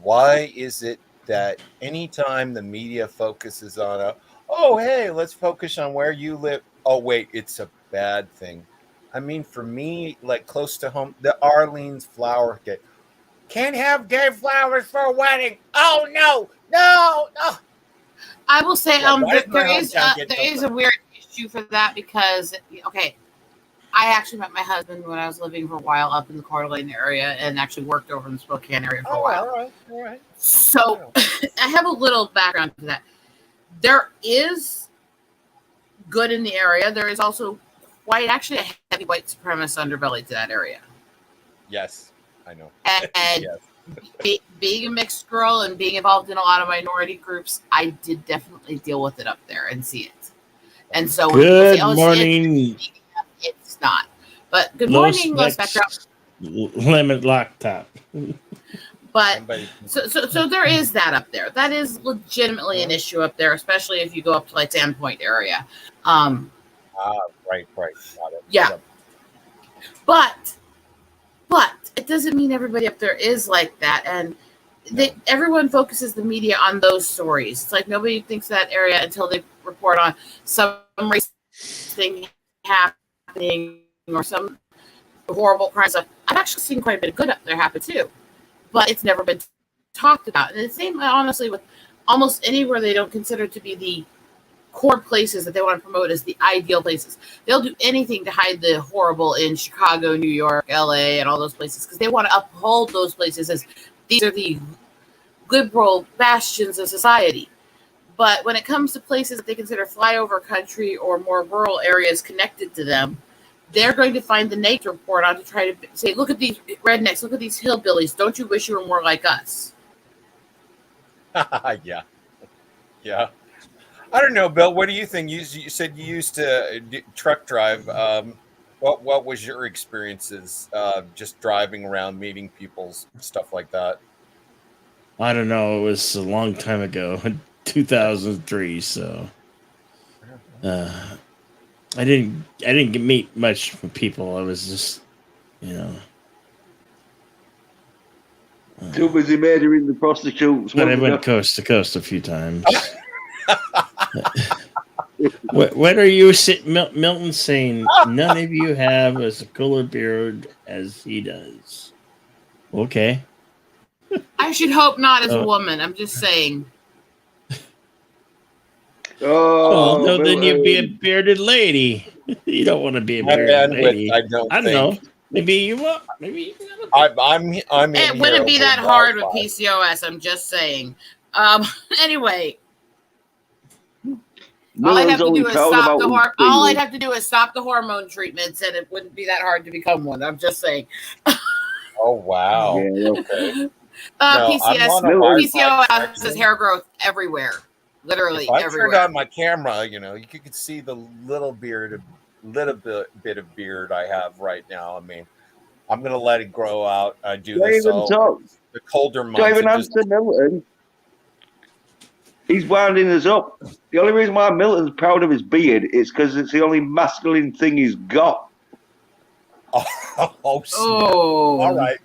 Why is it that anytime the media focuses on oh, hey, let's focus on where you live. Oh, wait, it's a bad thing. I mean, for me, like close to home, the Arlene's flower gate. Can't have gay flowers for a wedding. Oh, no. I will say, Yeah, why does my there is hometown get a weird issue for that because, okay, I actually met my husband when I was living for a while up in the Coeur d'Alene area and actually worked over in the Spokane area for a while. All right. So I have a little background to that. There is good in the area. There is also actually a heavy white supremacist underbelly to that area. Yes, I know. And Yes. being a mixed girl and being involved in a lot of minority groups, I did definitely deal with it up there and see it. And so when people Good say, "Oh, morning, it's not." But good Los morning, Los Spectrum. Lemon Lock Top. But Somebody- so there is that up there. That is legitimately an issue up there, especially if you go up to like Sandpoint area. Right. Got it. Yeah. Yep. But it doesn't mean everybody up there is like that. And everyone focuses the media on those stories. It's like nobody thinks that area until they report on some racist thing happening or some horrible crime stuff. I've actually seen quite a bit of good up there happen too, but it's never been talked about. And the same, honestly, with almost anywhere they don't consider to be the core places that they want to promote as the ideal places. They'll do anything to hide the horrible in Chicago, New York, LA, and all those places because they want to uphold those places as these are the liberal bastions of society. But when it comes to places that they consider flyover country or more rural areas connected to them, they're going to find the nature report on to try to say, look at these rednecks, look at these hillbillies. Don't you wish you were more like us? Yeah. I don't know, Bill. What do you think? You said you used to truck drive. What was your experiences just driving around, meeting people, stuff like that? I don't know. It was a long time ago, 2003. So I didn't meet much people. I was just, Too busy murdering the prostitutes. But I wasn't went you? coast to coast a few times. What are you, Milton, saying? None of you have as a cooler beard as he does. Okay. I should hope not as a Oh. woman. I'm just saying. Oh, no, then you'd be a Milton. bearded lady. You don't want to be a My bearded lady. bandwidth, I don't I don't think. know. Maybe you will. Maybe you will. I'm in It here wouldn't be over that hard with Wi-Fi. PCOS. I'm just saying. Anyway, all I'd Milton's have to only do is proud stop about the his all I'd beard. have to do is stop the hormone treatments, and it wouldn't be that hard to become one. I'm just saying. Oh wow. Yeah, Okay. No, I'm on a Milton- Wi-Fi PCOS is connection. hair growth everywhere, literally If I turned everywhere. on my camera, you could see the little bit of beard I have right now. I mean, I'm gonna let it grow out. I do Don't this even all talk. the colder Don't months. even it just- answer Milton. He's winding us up. The only reason why Milton's proud of his beard is because it's the only masculine thing he's got. oh, snap. Oh, All right.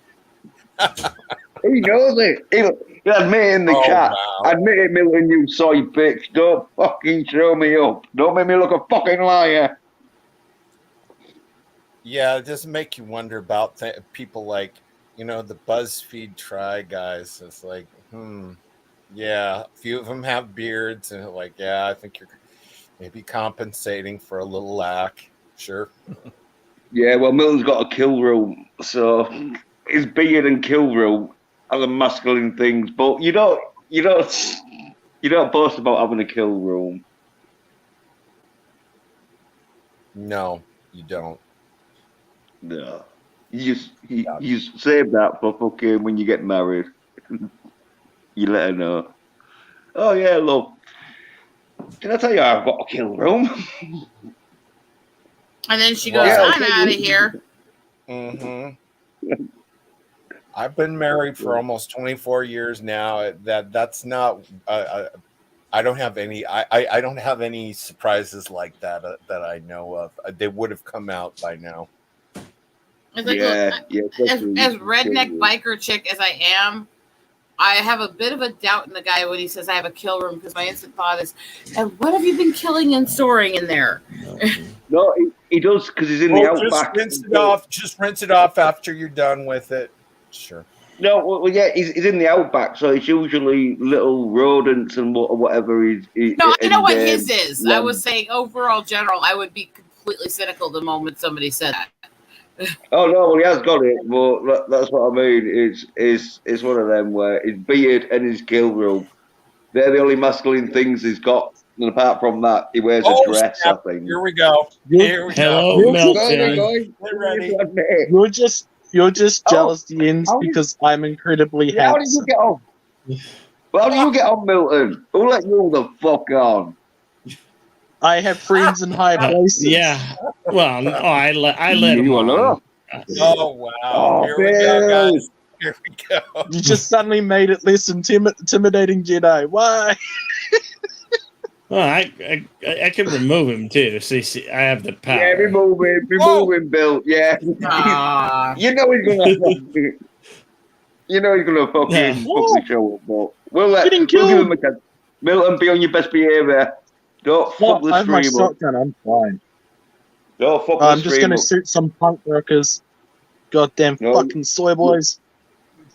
He knows it. He'll admit it in the Oh, chat. wow. Admit it, Milton, you soy bitch. Don't fucking show me up. Don't make me look a fucking liar. Yeah, it does make you wonder about people like, the BuzzFeed Try guys. It's like, yeah, a few of them have beards, and like, yeah, I think you're maybe compensating for a little lack. Sure. Yeah, well, Milton's got a kill room, so his beard and kill room are the masculine things. But you don't boast about having a kill room. No, you don't. No, you just save that for fucking when you get married. You let her know. Oh yeah, love. Did I tell you I've got a kill room? and then she goes, Yeah, "I'm out of here." Mm-hmm. I've been married for almost 24 years now. That's not. I don't have any. I don't have any surprises like that that I know of. They would have come out by now. It's like, Yeah, look, yeah. as redneck biker chick as I am, I have a bit of a doubt in the guy when he says I have a kill room, because my instant thought is, and what have you been killing and storing in there? No, he does, because he's in the outback. Just rinse it off after you're done with it. Sure. No, well, yeah, he's in the outback, so it's usually little rodents and whatever. No, I know what his is. Yeah. I was saying overall general, I would be completely cynical the moment somebody said that. Oh no, well he has got it, but that's what I mean. It's one of them where his beard and his kill room, they're the only masculine things he's got. And apart from that, he wears a dress. Snap. I think. Here we go. Hello, Milton. Get ready. You're just Oh, jealous, Jens, how did- because I'm incredibly How did you handsome. get on? Well, how do you get on, Milton? Who let you the fuck on? I have friends in high places. Yeah. Well, no, I let him You on. know. Oh wow! Oh, Here we go, Bill. guys. Here we go. You just suddenly made it less intimidating, Jedi. Why? Well, I can remove him too. See, I have the power. Yeah, remove him, Bill. Yeah. Ah. You know he's gonna. You know he's gonna fucking Yeah. fuck the show up, but we'll Getting give killed. him a chance. Milton, be on your best behavior. Don't fuck I the have my stream up. shotgun. I'm fine. Don't fuck I'm the just stream gonna up. shoot some punk rockers. Goddamn No. fucking soy boys.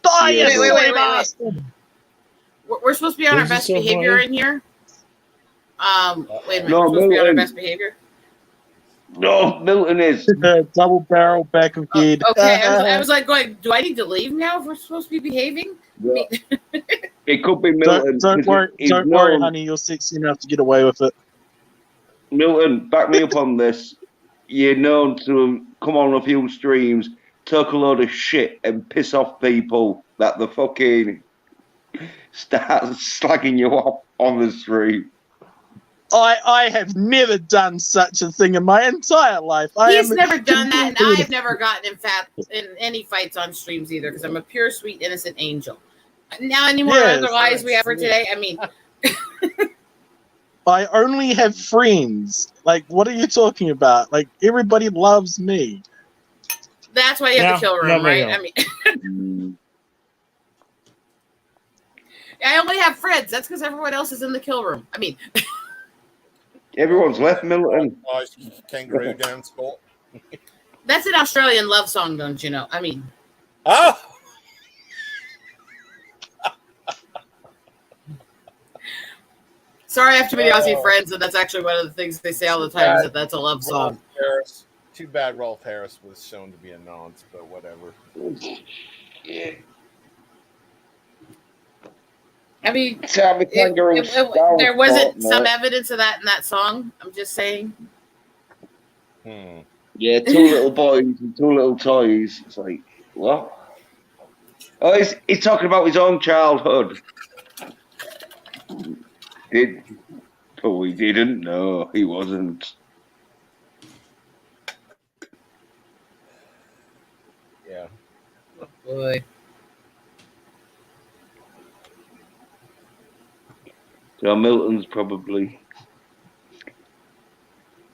Die, Yeah, you wait, soy wait. bastard! We're supposed to be on our Who's the best so behavior funny? in here. Wait a minute. No, We're supposed to be on our Milton. best behavior. No, Milton is. Double barrel back of head. Okay, I was like going, do I need to leave now if we're supposed to be behaving? It could be Milton. Don't worry, He's don't worry, known- honey. You're sexy enough to get away with it. Milton, back me up on this. You're known to come on a few streams, talk a load of shit, and piss off people that the fucking start slagging you off on the stream. I have never done such a thing in my entire life. He's never done that, and I've never gotten in any fights on streams either, because I'm a pure, sweet, innocent angel. Now, any more Yes, other lies we have for today? I mean, I only have friends. Like, what are you talking about? Like, everybody loves me. that's why you have the No, kill room, no, no, right? no. I mean, I only have friends. That's because everyone else is in the kill room. I mean, Everyone's left Milton. Kangaroo dance school. that's an Australian love song, don't you know? I mean, Oh, sorry, I have too many Aussie friends, and that's actually one of the things they say all the time, is that that's a love song. Rolf Harris. Too bad Rolf Harris was shown to be a nonce, but whatever. I mean, Tommy Kangaroo there wasn't some evidence of that in that song. I'm just saying. Yeah, two little boys and two little toys. It's like, what? Oh, he's talking about his own childhood. Oh, he didn't? No, he wasn't. Yeah. Oh, boy. So Milton's probably.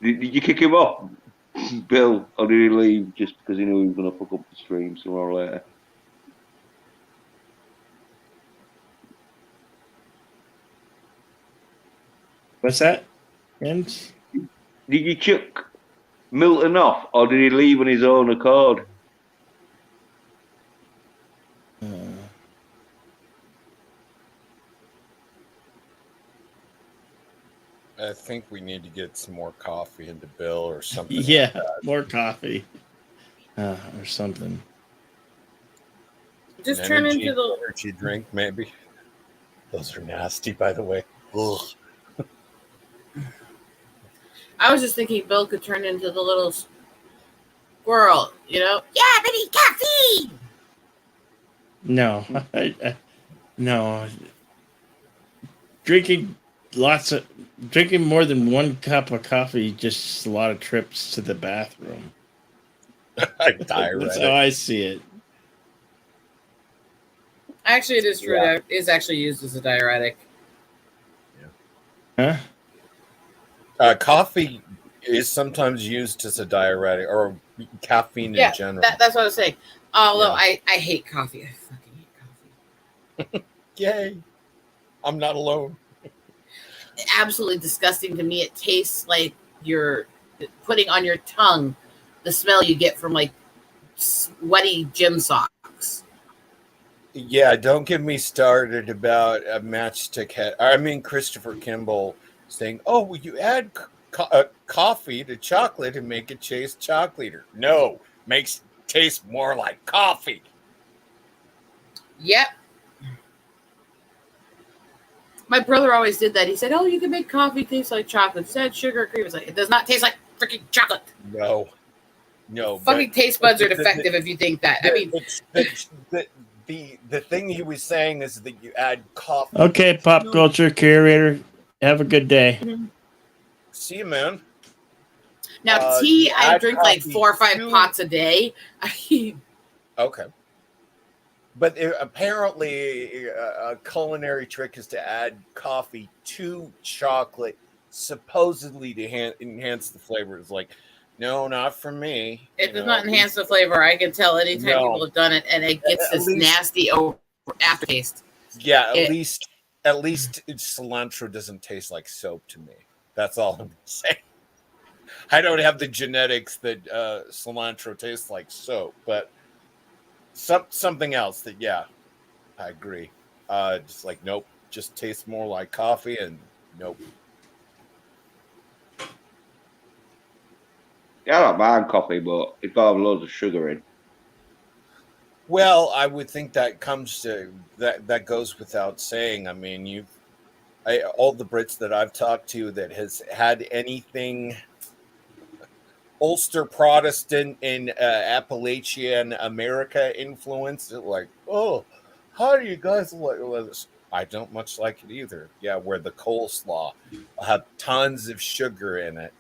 Did you kick him off, Bill, or did he leave just because he knew he was going to fuck up the stream sooner or later? What's that? And Did you chuck Milton off, or did he leave on his own accord? I think we need to get some more coffee into Bill or something. yeah, more coffee or something. Just An turn energy- into the. energy drink, maybe. Those are nasty, by the way. Ugh. I was just thinking Bill could turn into the little squirrel, you know? Yeah, baby, caffeine! No, no. Drinking more than one cup of coffee, just a lot of trips to the bathroom. I die That's right. how I see it. Actually, it is true. Yeah. That is actually used as a diuretic. Huh? Coffee is sometimes used as a diuretic, or caffeine Yeah, in general. that's what I was saying. Although Yeah. I hate coffee. I fucking hate coffee. Yay! I'm not alone. Absolutely disgusting to me. It tastes like you're putting on your tongue the smell you get from like sweaty gym socks. Yeah, don't get me started about a matchstick head. I mean, Christopher Kimball saying, "Oh, well, you add coffee to chocolate and make it taste chocolatey." No, makes taste more like coffee. Yep. My brother always did that. He said, "Oh, you can make coffee taste like chocolate. Just add sugar, cream." It's like it does not taste like freaking chocolate. No. Fucking taste buds are the- defective if you think that. I mean, the thing he was saying is that you add coffee. Okay, pop culture curator. Have a good day. See you, man. now you tea, I add drink like coffee 4 or 5 to- pots a day. Okay. But apparently, a culinary trick is to add coffee to chocolate, supposedly to enhance the flavor. It's like, no, not for me. It does not enhance the flavor. I can tell anytime No. people have done it, and it gets At this least- nasty aftertaste. Yeah, It- at least cilantro doesn't taste like soap to me. That's all I'm saying. I don't have the genetics that cilantro tastes like soap, but something else that, yeah, I agree. Just like, nope, just tastes more like coffee, and nope. Yeah, I don't mind coffee, but it's got loads of sugar in. Well, I would think that comes to that goes without saying. I mean, all the Brits that I've talked to that has had anything Ulster Protestant in Appalachian America influence, like, oh, how do you guys like this? I don't much like it either. Yeah, where the coleslaw will have tons of sugar in it,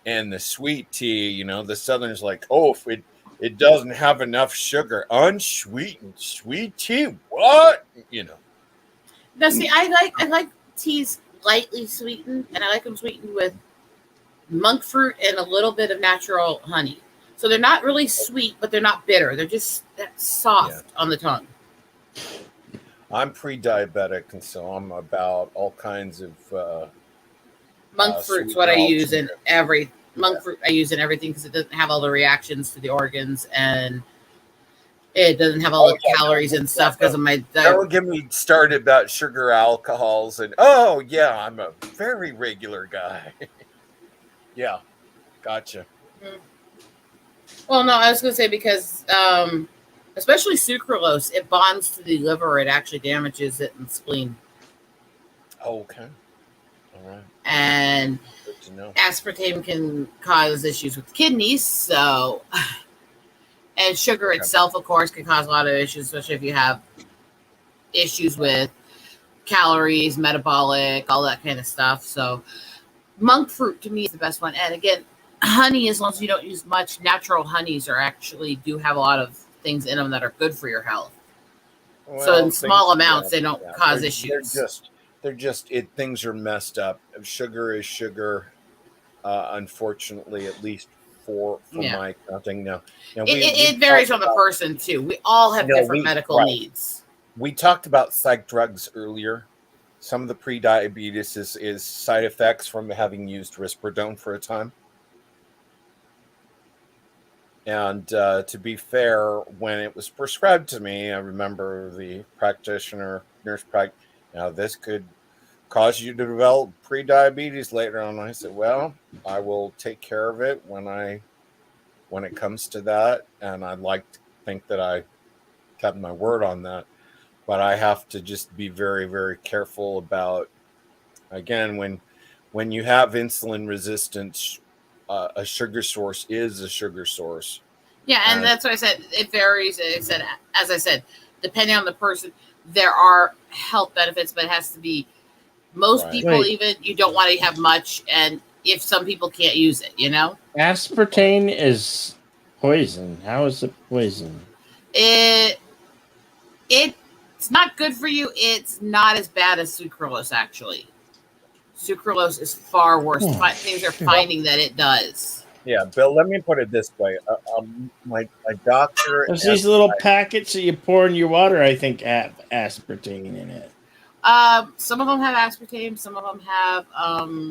and the sweet tea, the Southerners like, oh, if it doesn't have enough sugar, unsweetened sweet tea, what? Now, see, I like teas lightly sweetened, and I like them sweetened with monk fruit and a little bit of natural honey. So they're not really sweet, but they're not bitter. They're just that soft on the tongue. I'm pre-diabetic, and so I'm about all kinds of Monk fruit's what I use in fruit I use in everything because it doesn't have all the reactions to the organs, and it doesn't have all the calories and stuff because of my diet. Don't get me started about sugar alcohols and I'm a very regular guy. Yeah, gotcha. Well, no, I was going to say because especially sucralose, it bonds to the liver. It actually damages it in the spleen. Okay. All right. And Good to know. aspartame can cause issues with the kidneys. So, and sugar itself, of course, can cause a lot of issues, especially if you have issues with calories, metabolic, all that kind of stuff. So, monk fruit to me is the best one. And again, honey, as long as you don't use much, natural honeys do have a lot of things in them that are good for your health. So in small amounts, they don't cause issues. Things are messed up. Sugar is sugar, unfortunately, at least for my counting. Now it varies on the person too. We all have different medical needs. We talked about psych drugs earlier. Some of the pre-diabetes is side effects from having used Risperidone for a time. And to be fair, when it was prescribed to me, I remember the nurse this could cause you to develop pre-diabetes later on. I said, well, I will take care of it when it comes to that. And I'd like to think that I kept my word on that. But I have to just be very, very careful about, again, when you have insulin resistance, a sugar source is a sugar source. Yeah, and that's what I said. It varies. As I said, depending on the person, there are health benefits, but it has to be. Most people, even you don't want to have much, and if some people can't use it, aspartame is poison. How is it poison? It It's not good for you. It's not as bad as sucralose, actually. Sucralose is far worse. Things are finding that it does. Yeah, Bill, let me put it this way. My doctor... There's these little packets that you pour in your water, I think, have aspartame in it. Some of them have aspartame. Some of them have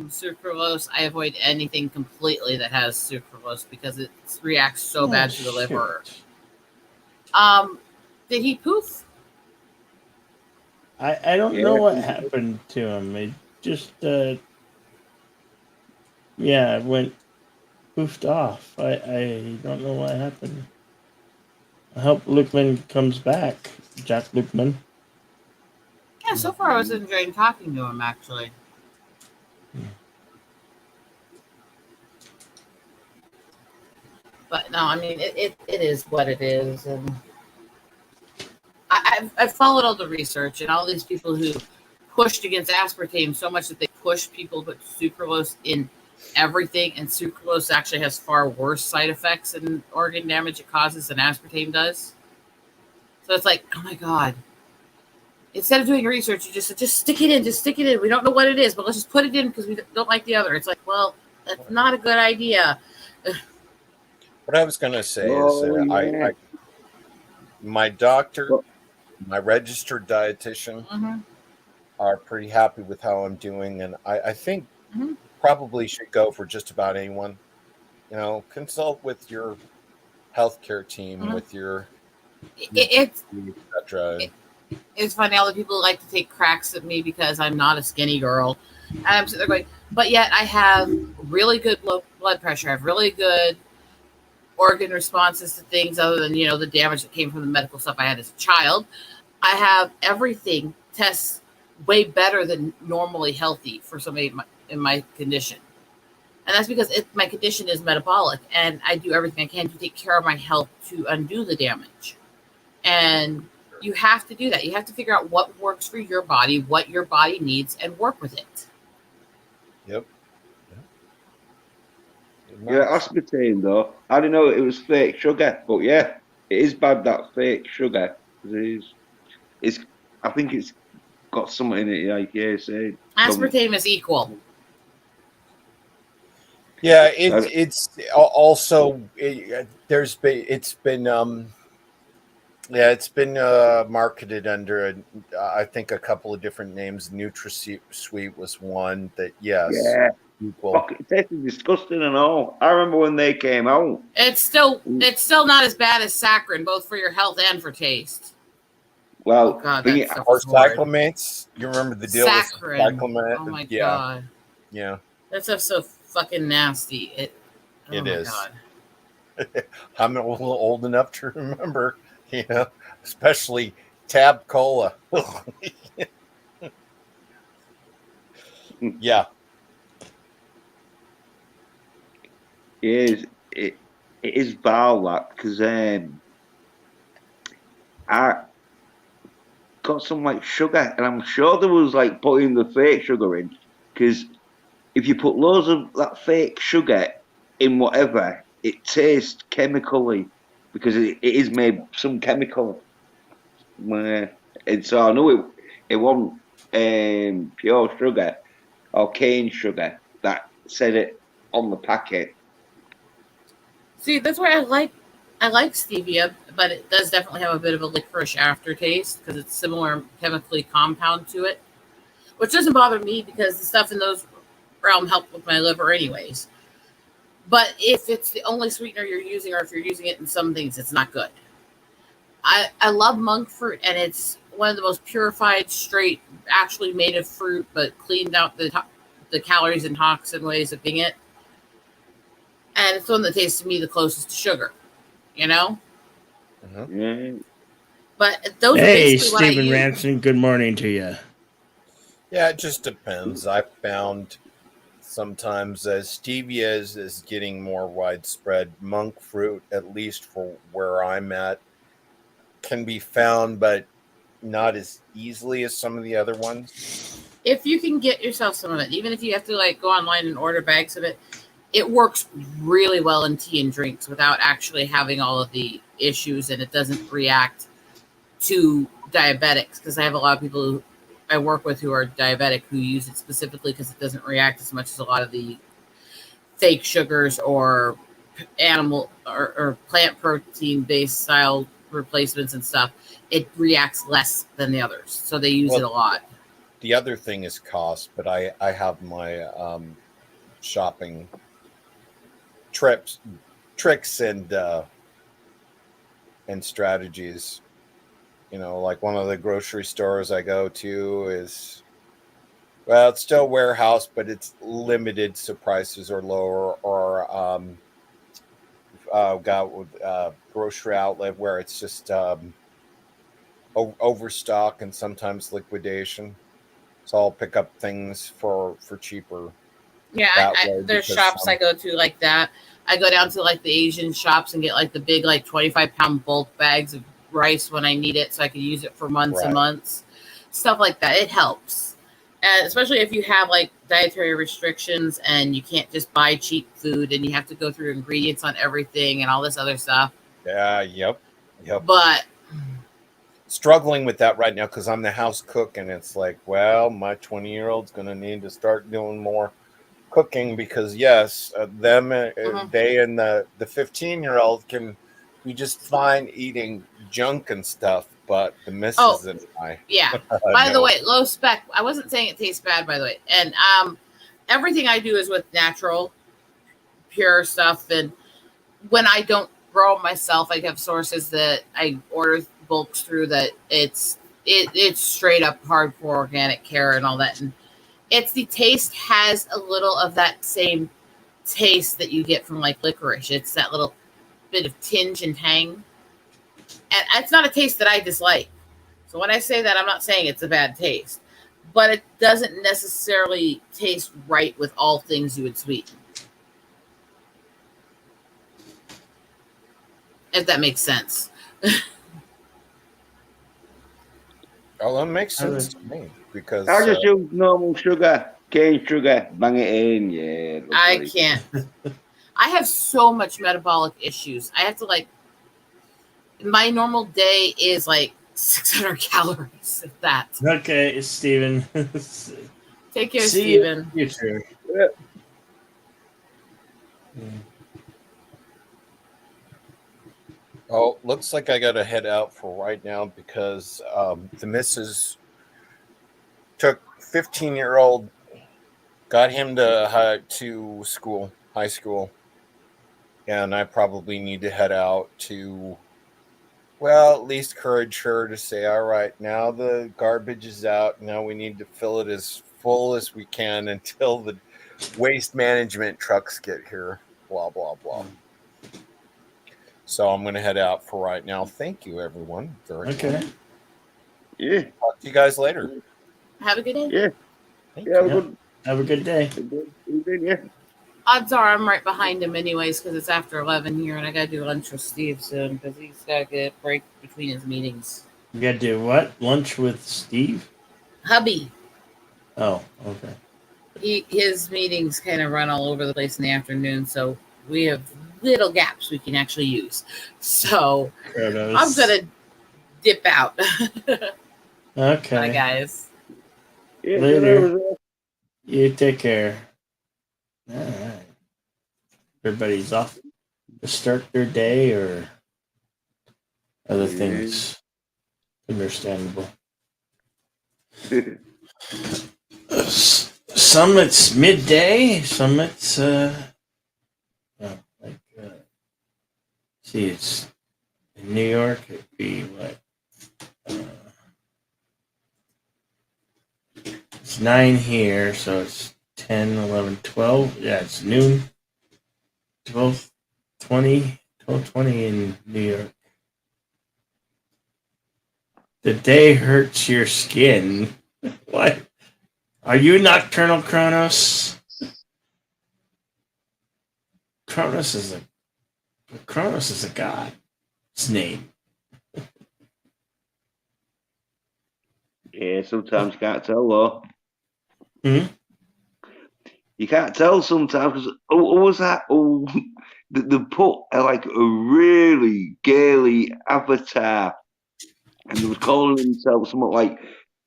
sucralose. I avoid anything completely that has sucralose because it reacts so bad to the liver. Did he poof? I don't know what happened to him. It just it went poofed off. I don't know what happened. I hope Lukeman comes back. Jack Lukeman. Yeah, so far I was enjoying talking to him, actually. But no, I mean, it is what it is. And I've followed all the research and all these people who pushed against aspartame so much that they pushed people to put sucralose in everything, and sucralose actually has far worse side effects and organ damage it causes than aspartame does. So it's like, oh my God. Instead of doing research, you just stick it in, We don't know what it is, but let's just put it in because we don't like the other. It's like, well, that's not a good idea. What I was going to say is my doctor, my registered dietitian are pretty happy with how I'm doing. And I think probably should go for just about anyone. You know, consult with your healthcare team, with your etc. It's funny, all the people like to take cracks at me because I'm not a skinny girl. And I'm sitting there going, but yet I have really good low blood pressure. I have really good organ responses to things other than, the damage that came from the medical stuff I had as a child. I have everything tests way better than normally healthy for somebody in my condition. And that's because my condition is metabolic, and I do everything I can to take care of my health to undo the damage. And you have to do that. You have to figure out what works for your body, what your body needs, and work with it. Yep. Yeah, aspartame though. I didn't know it was fake sugar, but yeah, it is bad, that fake sugar. It's I think it's got something in it, like say. Aspartame is equal. Yeah, it's also it's been marketed under I think a couple of different names. NutraSweet was one that equal. It tasted disgusting and all. I remember when they came out. It's still not as bad as saccharin, both for your health and for taste. Well, or cyclamates. You remember the deal saccharin. with cyclamate? Oh my God. Yeah. That stuff's so fucking nasty. It is. God. I'm old enough to remember, especially Tab Cola. Yeah. It is vile, that, because I got some like sugar, and I'm sure there was like putting the fake sugar in, because if you put loads of that fake sugar in whatever, it tastes chemically, because it is made some chemical. And so I knew it wasn't pure sugar or cane sugar that said it on the packet. See, that's why I like stevia, but it does definitely have a bit of a licorice aftertaste because it's similar chemically compound to it, which doesn't bother me because the stuff in those realm help with my liver anyways. But if it's the only sweetener you're using, or if you're using it in some things, it's not good. I love monk fruit, and it's one of the most purified, straight, actually made of fruit, but cleaned out the calories and toxin ways of being it. And it's one that tastes to me the closest to sugar, Yeah. But those are Hey, basically what I Stephen use. Ranson, good morning to you. Yeah, it just depends. I found sometimes as stevia is getting more widespread, monk fruit, at least for where I'm at, can be found, but not as easily as some of the other ones. If you can get yourself some of it, even if you have to go online and order bags of it, it works really well in tea and drinks without actually having all of the issues, and it doesn't react to diabetics, because I have a lot of people who I work with who are diabetic who use it specifically because it doesn't react as much as a lot of the fake sugars or animal or plant protein based style replacements and stuff. It reacts less than the others, so they use it a lot. The other thing is cost, but I have my shopping tricks and strategies. You know, like one of the grocery stores I go to is, well, it's still warehouse, but it's limited, so prices are lower. Or got grocery outlet where it's just overstock and sometimes liquidation. So I'll pick up things for cheaper. Yeah, there's shops I go to like that. I go down to like the Asian shops and get like the big like 25-pound bulk bags of rice when I need it, so I can use it for months and months. Stuff like that. It helps, and especially if you have like dietary restrictions and you can't just buy cheap food and you have to go through ingredients on everything and all this other stuff. Yeah. Yep. But struggling with that right now because I'm the house cook, and it's like, well, my 20-year-old's going to need to start doing more cooking because yes, they and the 15-year-old can be just fine eating junk and stuff, but the missus and I. Yeah. By the way, low spec. I wasn't saying it tastes bad, by the way. And everything I do is with natural, pure stuff. And when I don't grow myself, I have sources that I order bulks through that it's straight up hardcore organic care and all that. And it's the taste has a little of that same taste that you get from like licorice. It's that little bit of tinge and tang. And it's not a taste that I dislike. So when I say that, I'm not saying it's a bad taste. But it doesn't necessarily taste right with all things you would sweeten. If that makes sense. Oh, that makes sense to me because I just use normal sugar, cane sugar, bang it in. Yeah, I can't. I have so much metabolic issues. I have to like. My normal day is like 600 calories, if that. Okay, Steven. Take care, Steven. You too. Oh, looks like I got to head out for right now because the missus took 15-year-old, got him to school, high school, and I probably need to head out to, well, at least encourage her to say, all right, now the garbage is out. Now we need to fill it as full as we can until the waste management trucks get here, blah, blah, blah. So I'm going to head out for right now. Thank you, everyone. Okay. Yeah. Talk to you guys later. Have a good day. Yeah. Have a good day. Yeah. Odds are I'm right behind him anyways because it's after 11 here and I got to do lunch with Steve soon because he's got to get a break between his meetings. You got to do what? Lunch with Steve? Hubby. Oh, okay. His meetings kind of run all over the place in the afternoon, so we have little gaps we can actually use. So Kronos. I'm going to dip out. Okay. Bye, guys. Yeah, Later. You take care. All right. Everybody's off to start their day or other things. Understandable. Some it's midday, some it's see, it's in New York. It'd be what? It's 9 here, so it's 10, 11, 12. Yeah, it's noon. 12:20 in New York. The day hurts your skin. What? Are you nocturnal, Kronos? Kronos is a god. His name. Yeah, sometimes you can't tell though. Hmm? You can't tell sometimes because what was that? Oh, they put like a really girly avatar and they was calling themselves something like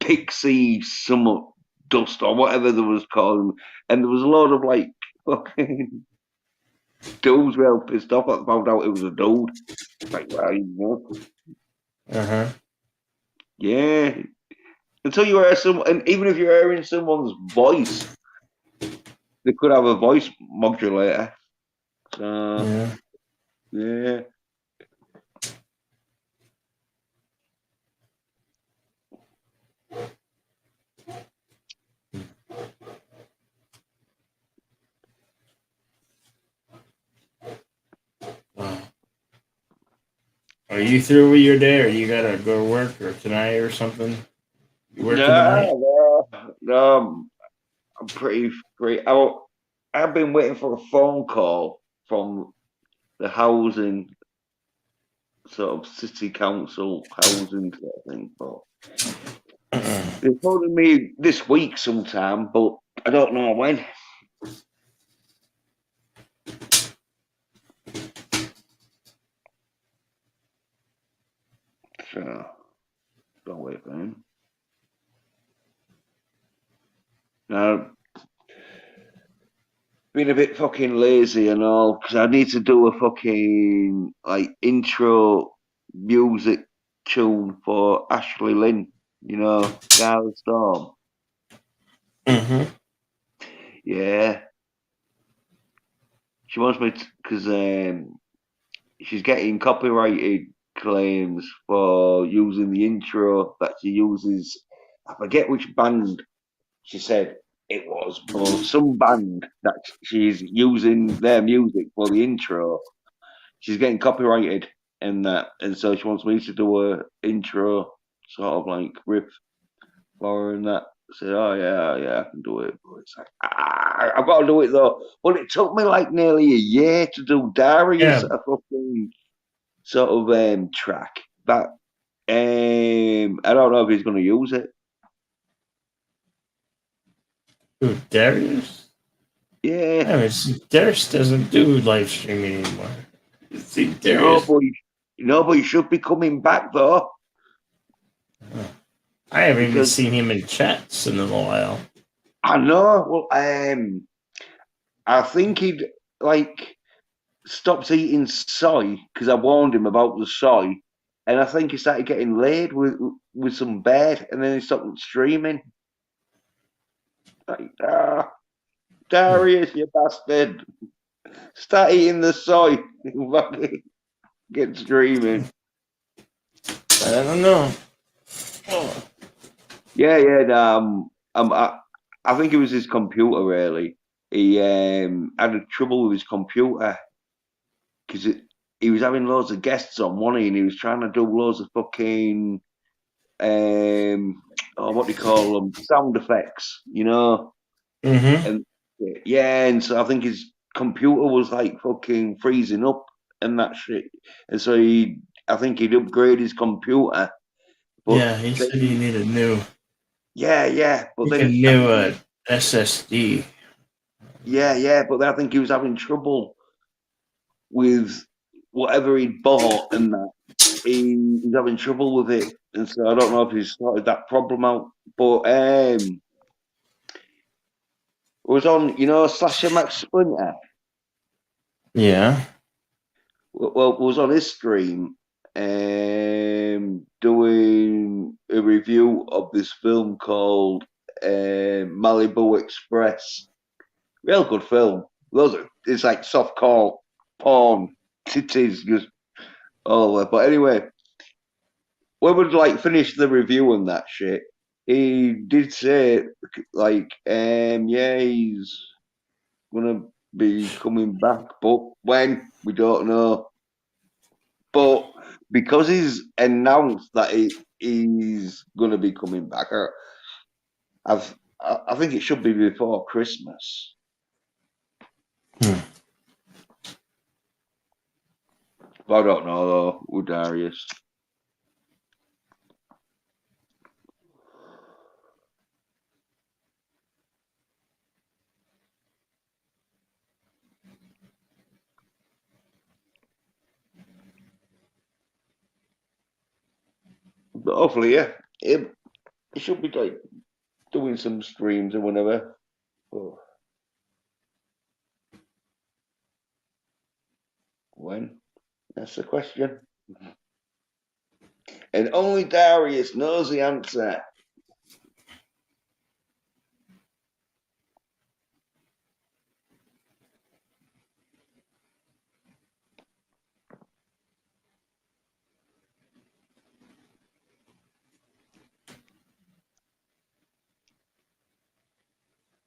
Pixie Summer Dust or whatever they was calling, and there was a lot of like fucking dudes real pissed off that found out it was a dude. Like, well, you know, Uh-huh. yeah. Until you hear some, and even if you're hearing someone's voice, they could have a voice modulator. So Yeah. yeah. Wow. Are you through with your day, or you gotta go to work, or tonight, or something? You working tonight? No, I'm pretty free. I've been waiting for a phone call from the housing sort of city council housing sort of thing, but they're phoning me this week sometime, but I don't know when. So don't wait for him. Now, been a bit fucking lazy and all because I need to do a fucking like intro music tune for Ashley Lynn. You know, Gala Storm. Mm-hmm. Yeah, she wants me because she's getting copyrighted claims for using the intro that she uses. I forget which band she said it was, but some band that she's using their music for the intro. She's getting copyrighted and that, and so she wants me to do a intro sort of like riff for her and that. I said, oh yeah, I can do it. But it's like, I've got to do it though. Well, it took me like nearly a year to do Darius Yeah. a fucking sort of track. But I don't know if he's going to use it. Who, Darius? Yeah, I mean, Darius doesn't do live streaming anymore. You see, no, Darius. but he should be coming back though I haven't even because seen him in chats in a while. I know. Well, I think he'd like stopped eating soy because I warned him about the soy, and I think he started getting laid with some bed, and then he stopped streaming. Like, Darius, you bastard! Start eating the soy. Fucking get streaming. I don't know. Oh. Yeah. I think it was his computer. Really, he had trouble with his computer because he was having loads of guests on, wasn't he? And he was trying to do loads of fucking what do you call them? Sound effects, you know? Mm-hmm. And yeah, and so I think his computer was like fucking freezing up and that shit. And so I think he'd upgrade his computer. But Yeah, he then, said he needed yeah. But a then, new SSD. but then I think he was having trouble with whatever he'd bought and that. He's having trouble with it. And so I don't know if he's sorted that problem out. But it was on, Slasher Max Splinter. Yeah. Well, it was on his stream doing a review of this film called Malibu Express. Real good film. It's like softcore porn, titties, just all over. But anyway, when we like finished the review and that shit, he did say like, yeah, he's gonna be coming back, but when we don't know. But because he's announced that he's gonna be coming back, I think it should be before Christmas. Hmm. But I don't know though with Darius. But hopefully, yeah, it should be like doing some streams or whatever. Oh, when? That's the question. And only Darius knows the answer.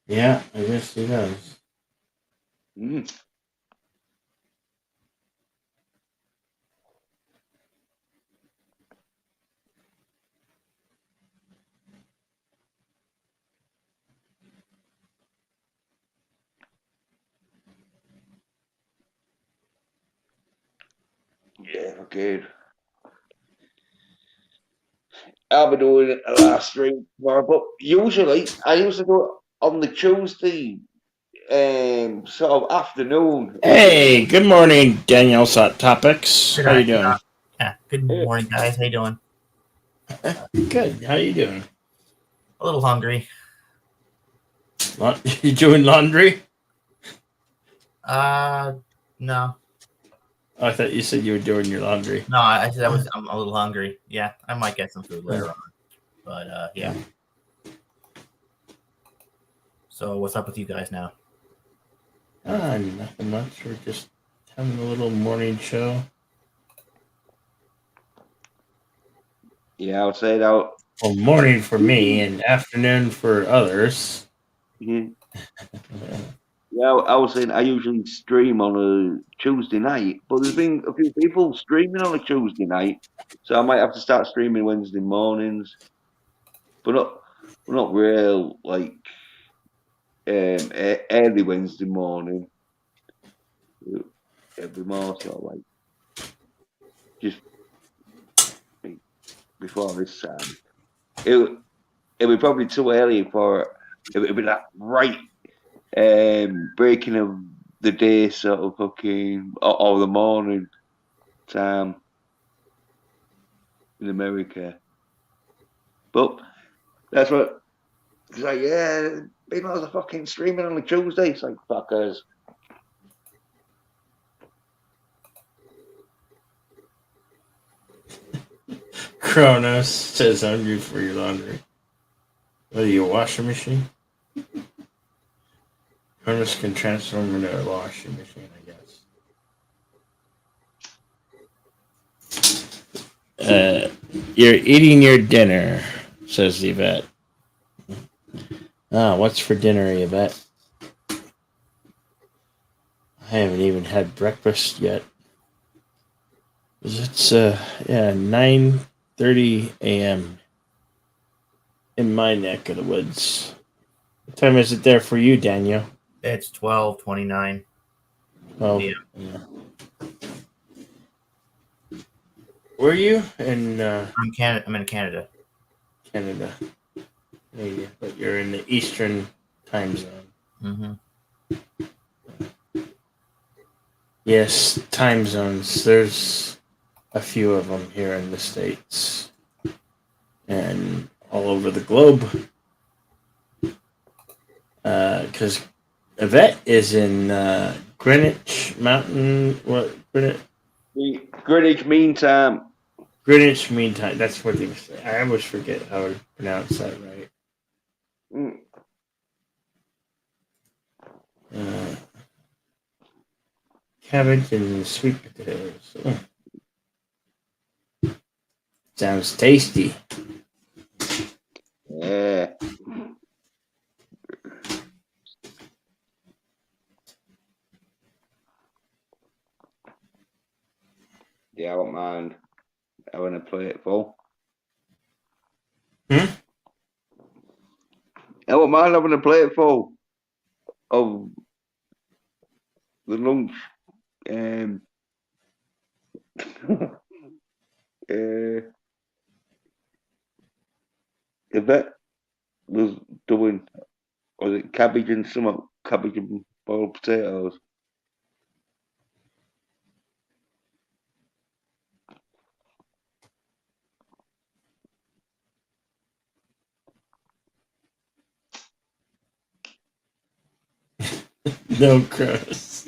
Yeah, I guess he does. Mm. Yeah, okay. I'll be doing a last stream tomorrow, but usually I used to do it on the Tuesday, sort of afternoon. Hey, good morning, Danielle Hot Topics. How you Good doing? Yeah. Good morning, guys. How you doing? Good. How you doing? A little hungry. You doing laundry? No, I thought you said you were doing your laundry. no. I said I'm a little hungry. Yeah, I might get some food later on. But yeah. So what's up with you guys now? Nothing much. We're just having a little morning show. Yeah, I would say that. Well, morning for me and afternoon for others. Mhm. Yeah, I was saying I usually stream on a Tuesday night, but there's been a few people streaming on a Tuesday night, so I might have to start streaming Wednesday mornings, but not real like early Wednesday morning. It'll be more sort of like just before this time. It'll be probably too early for it'll be that right breaking of the day sort of fucking or the morning time in America. But that's what it's like, yeah, people are fucking streaming on a Tuesday. It's like fuckers. Kronos says hungry for your laundry. What are you, a washing machine? Kronos can transform into a washing machine, I guess. You're eating your dinner, says Yvette. What's for dinner, Yvette? I haven't even had breakfast yet. It's 9:30 a.m. in my neck of the woods. What time is it there for you, Daniel? It's 12:29. Oh, Yeah. Where are you? In I'm Canada. I'm in Canada. Canada. Yeah, but you're in the Eastern time zone. Mm-hmm. Yes, time zones. There's a few of them here in the States and all over the globe. Because Yvette is in Greenwich Mountain. What? Greenwich Mean Time. Greenwich Mean Time. That's what they say. I always forget how to pronounce that right. Mm. Cabbage and sweet potatoes. Sounds tasty. Yeah. Yeah, I don't mind having a plate full. I don't mind having a plate full of the lunch. Yvette was doing, was it cabbage and boiled potatoes? No crows.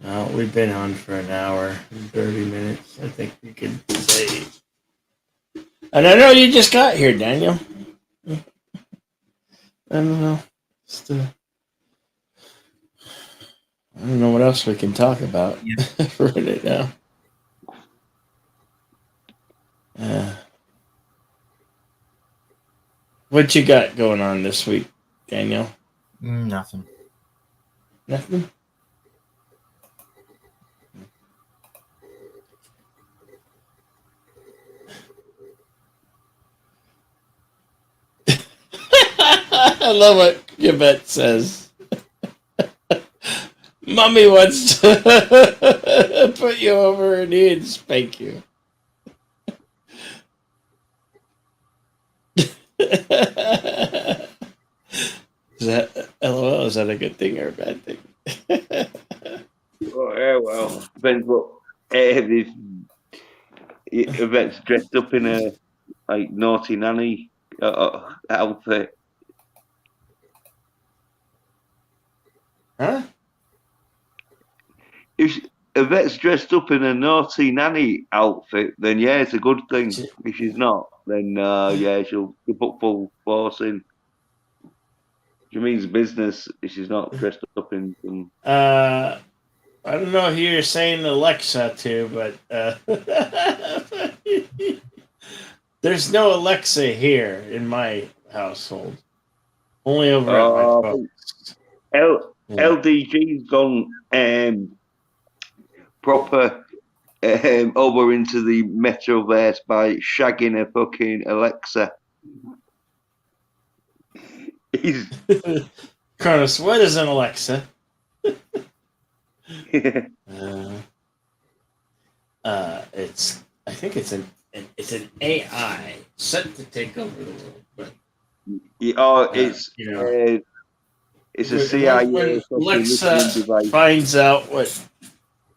Well, we've been on for an hour and 30 minutes. I think we could say. And I know you just got here, Daniel. I don't know. I don't know what else we can talk about for right now. What you got going on this week, Daniel? Nothing. Nothing? I love what Yvette says. Mommy wants to put you over her knee and spank you. Is that LOL? Is that a good thing or a bad thing? Oh, yeah, well, depends what this Yvette's dressed up in a like naughty nanny outfit. Huh? If Yvette's dressed up in a naughty nanny outfit, then yeah, it's a good thing. If she's not, then yeah, she'll put full force in. She means business if she's not dressed up in some. I don't know who you're saying Alexa to, but there's no Alexa here in my household. Only over at my folks. LDG's gone proper over into the metaverse by shagging a fucking Alexa. He's Cronus, what is an Alexa? I think it's an AI set to take over the world. But it's it's a CIA. When Alexa finds out what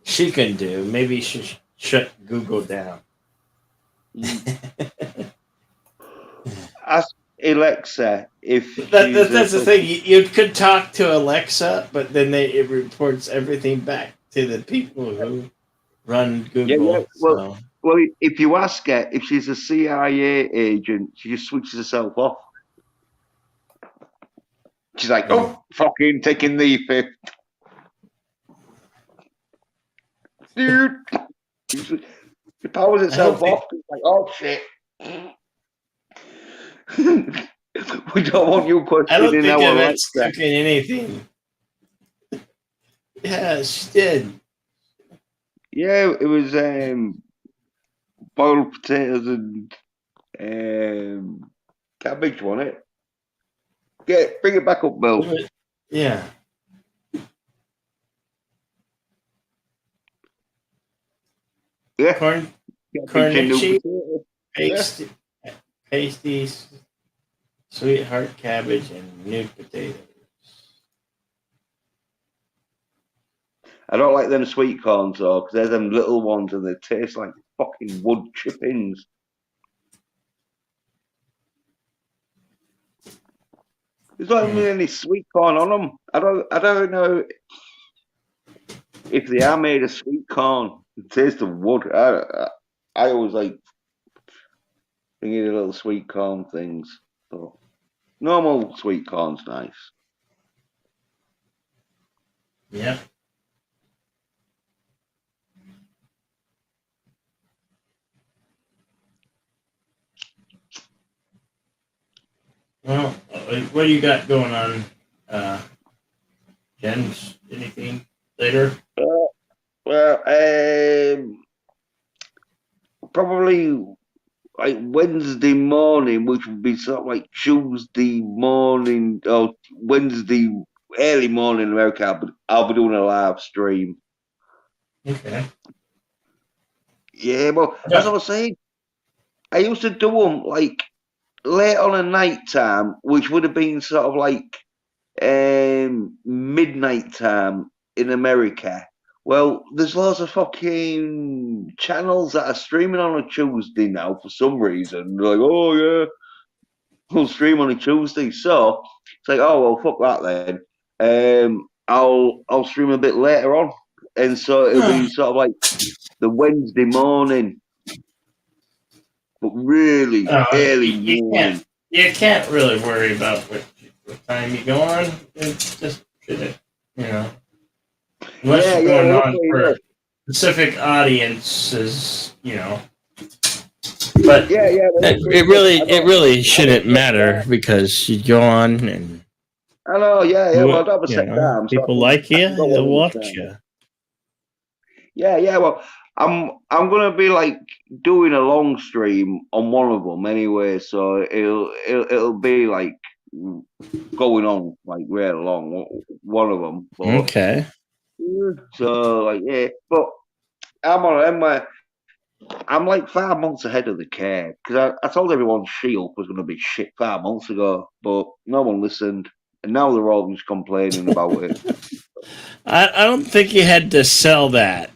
she can do, maybe she should shut Google down. Ask Alexa if that's the thing. You could talk to Alexa, but then it reports everything back to the people who run Google. Yeah. Well, if you ask her if she's a CIA agent, she just switches herself off. She's like, "Oh, fucking taking the fifth, dude." She powers itself off. It's like, "Oh shit." We don't want you questioning I don't think our Evette's cooking anything. Yeah, she did. Yeah, it was boiled potatoes and cabbage, wasn't it? Yeah, bring it back up, Bill. Yeah. Yeah. Corn and cheese, pasties, sweetheart cabbage, and new potatoes. I don't like them sweet corns though, because they're them little ones and they taste like fucking wood chippings. There's not even any sweet corn on them. I don't know if they are made of sweet corn. It tastes of wood. I always like thinking of little sweet corn things. So normal sweet corn's nice. Yeah. Well, what do you got going on, Jens? Anything later? Probably like Wednesday morning, which would be sort of like Tuesday morning or Wednesday early morning in America. I'll be doing a live stream. Okay. Yeah, well, as I was saying, I used to do them like late on a night time, which would have been sort of like midnight time in America. Well, there's lots of fucking channels that are streaming on a Tuesday now for some reason. They're like, oh yeah, I'll stream on a Tuesday. So it's like, oh well, fuck that then. I'll stream a bit later on, and so it'll be sort of like the Wednesday morning, but really early you morning. can't really worry about what time you go on. It's just unless you're going on for a specific audiences, But it really shouldn't matter because you go on and I know, well, I don't have a set time. People like you, they'll watch you. Yeah. Well, I'm gonna be like doing a long stream on one of them anyway, so it'll be like going on like real long one of them. But, Okay. So but I'm like 5 months ahead of the curve because I told everyone She-Hulk was going to be shit 5 months ago, but no one listened, and now they're all just complaining about it. I don't think you had to sell that.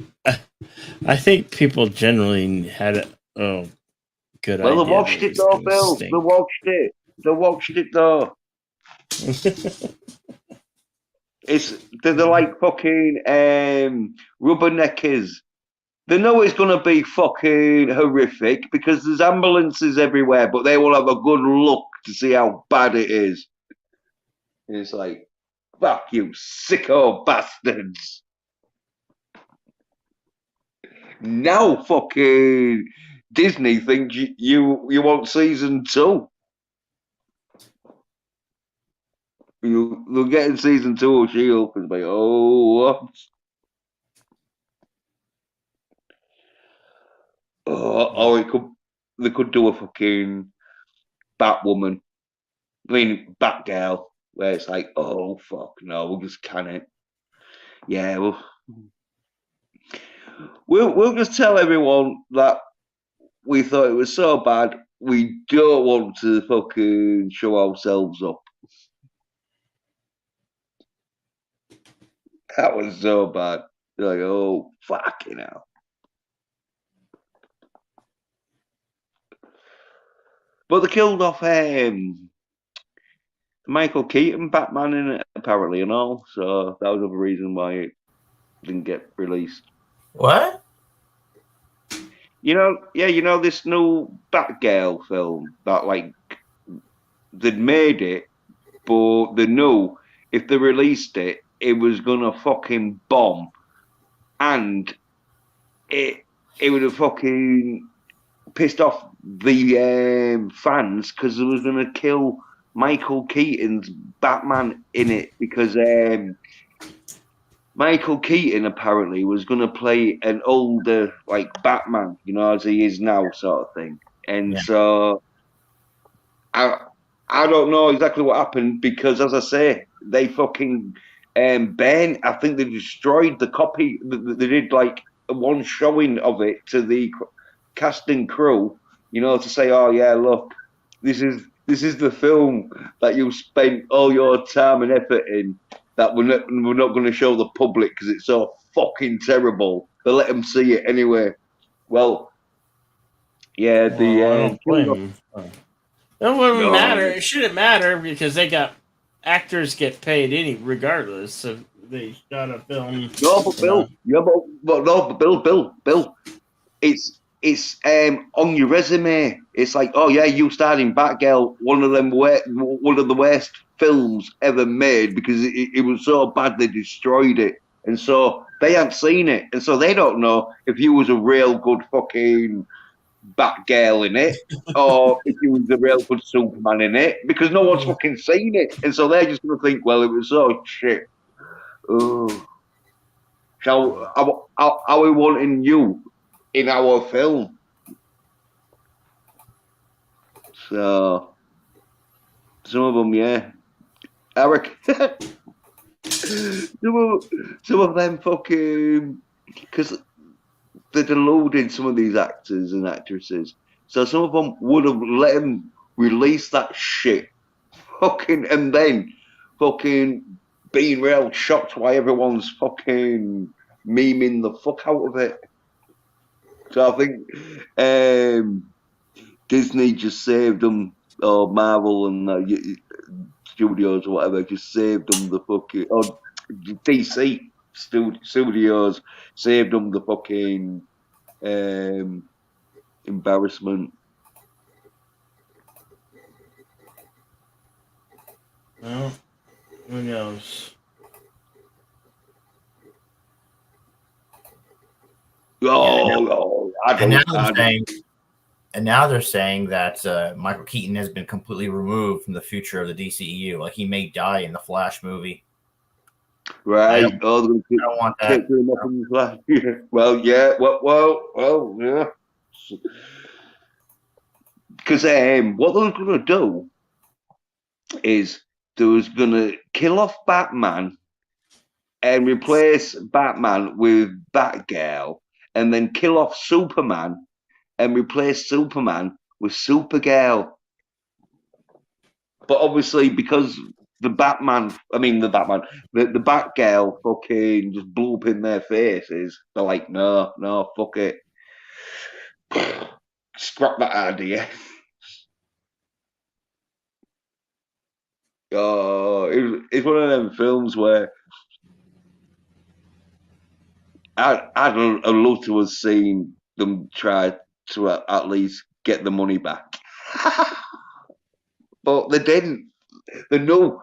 I think people generally had a good idea. Well, they watched it though, Bill. They watched it though. They're like fucking rubberneckers. They know it's going to be fucking horrific because there's ambulances everywhere, but they will have a good look to see how bad it is. And it's like, fuck you, sicko bastards. Now fucking Disney thinks you want season 2. They're getting season 2 of She-Hulk and be like, oh, what? Or they could do a fucking Batwoman. I mean, Batgirl, where it's like, oh, fuck, no, we'll just can it. Yeah, we'll just tell everyone that we thought it was so bad, we don't want to fucking show ourselves up. That was so bad. They're like, oh, fucking hell. But they killed off Michael Keaton Batman in it, apparently, and all. So that was another reason why it didn't get released. What? You know this new Batgirl film that like they'd made it, but they knew if they released it, it was gonna fucking bomb, and it would have fucking pissed off the fans because they was gonna kill Michael Keaton's Batman in it because Michael Keaton apparently was going to play an older like Batman, as he is now, sort of thing. And so I don't know exactly what happened because, as I say, they fucking I think they destroyed the copy. They did like one showing of it to the casting crew, to say, oh yeah, look, this is the film that you spent all your time and effort in that we're not going to show the public because it's so fucking terrible. They let them see it anyway. Well, yeah, I don't blame them. It wouldn't matter. It shouldn't matter because they got actors get paid regardless of they shot a film. No, but Bill, Bill, it's on your resume. It's like, oh yeah, you starred in Batgirl, one of the worst films ever made because it was so bad they destroyed it, and so they hadn't seen it, and so they don't know if you was a real good fucking Batgirl in it or if you was a real good Superman in it because no one's fucking seen it, and so they're just gonna think, well, it was so shit. Oh, are we wanting you in our film? So some of them, yeah. Eric, some of them fucking, because they're deluding some of these actors and actresses. So some of them would have let them release that shit, fucking, and then fucking being real shocked why everyone's fucking memeing the fuck out of it. So I think Disney just saved them or Marvel and studios or whatever just saved them the fucking, or DC studios saved them the fucking embarrassment. Well, who knows? And now they're saying that Michael Keaton has been completely removed from the future of the DCEU. Like, he may die in the Flash movie. Right. I don't want that. Well, yeah. Well, yeah. Because what they were going to do is they was going to kill off Batman and replace Batman with Batgirl, and then kill off Superman and replace Superman with Supergirl. But obviously, because the Batgirl fucking just blew up in their faces, they're like, no, fuck it. Scrap that idea. It's one of them films where I'd love to have seen them try to at least get the money back. But they didn't. They knew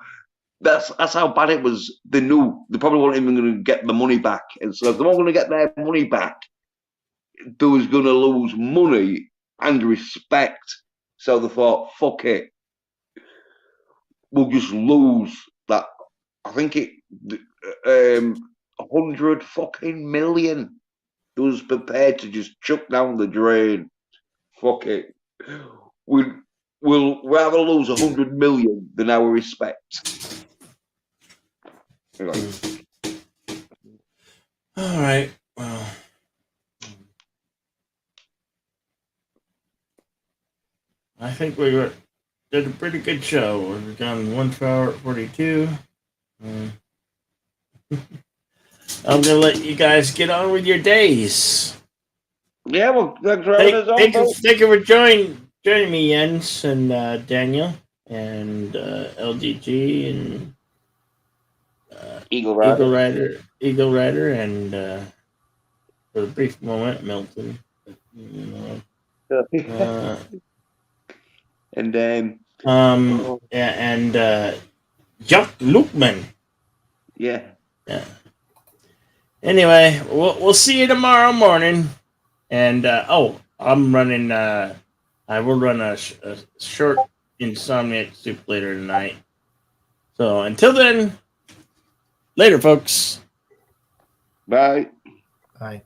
that's how bad it was. They knew they probably weren't even going to get the money back. And so if they weren't going to get their money back, they was going to lose money and respect. So they thought, fuck it. We'll just lose that. I think 100 fucking million. They was prepared to just chuck down the drain. Fuck it. We'll rather lose 100 million than our respect. All right. Well, I think we did a pretty good show. We've gone 1 hour 42. I'm gonna let you guys get on with your days. Yeah, well, thanks for having us on. Thank you for joining me, Jens and Daniel and LGG and Eagle Rider, and for a brief moment, Milton. and and Jack Lukeman. Yeah. Anyway, we'll see you tomorrow morning. And I'm running. I will run a short Insomniac Soup later tonight. So until then, later, folks. Bye. Bye.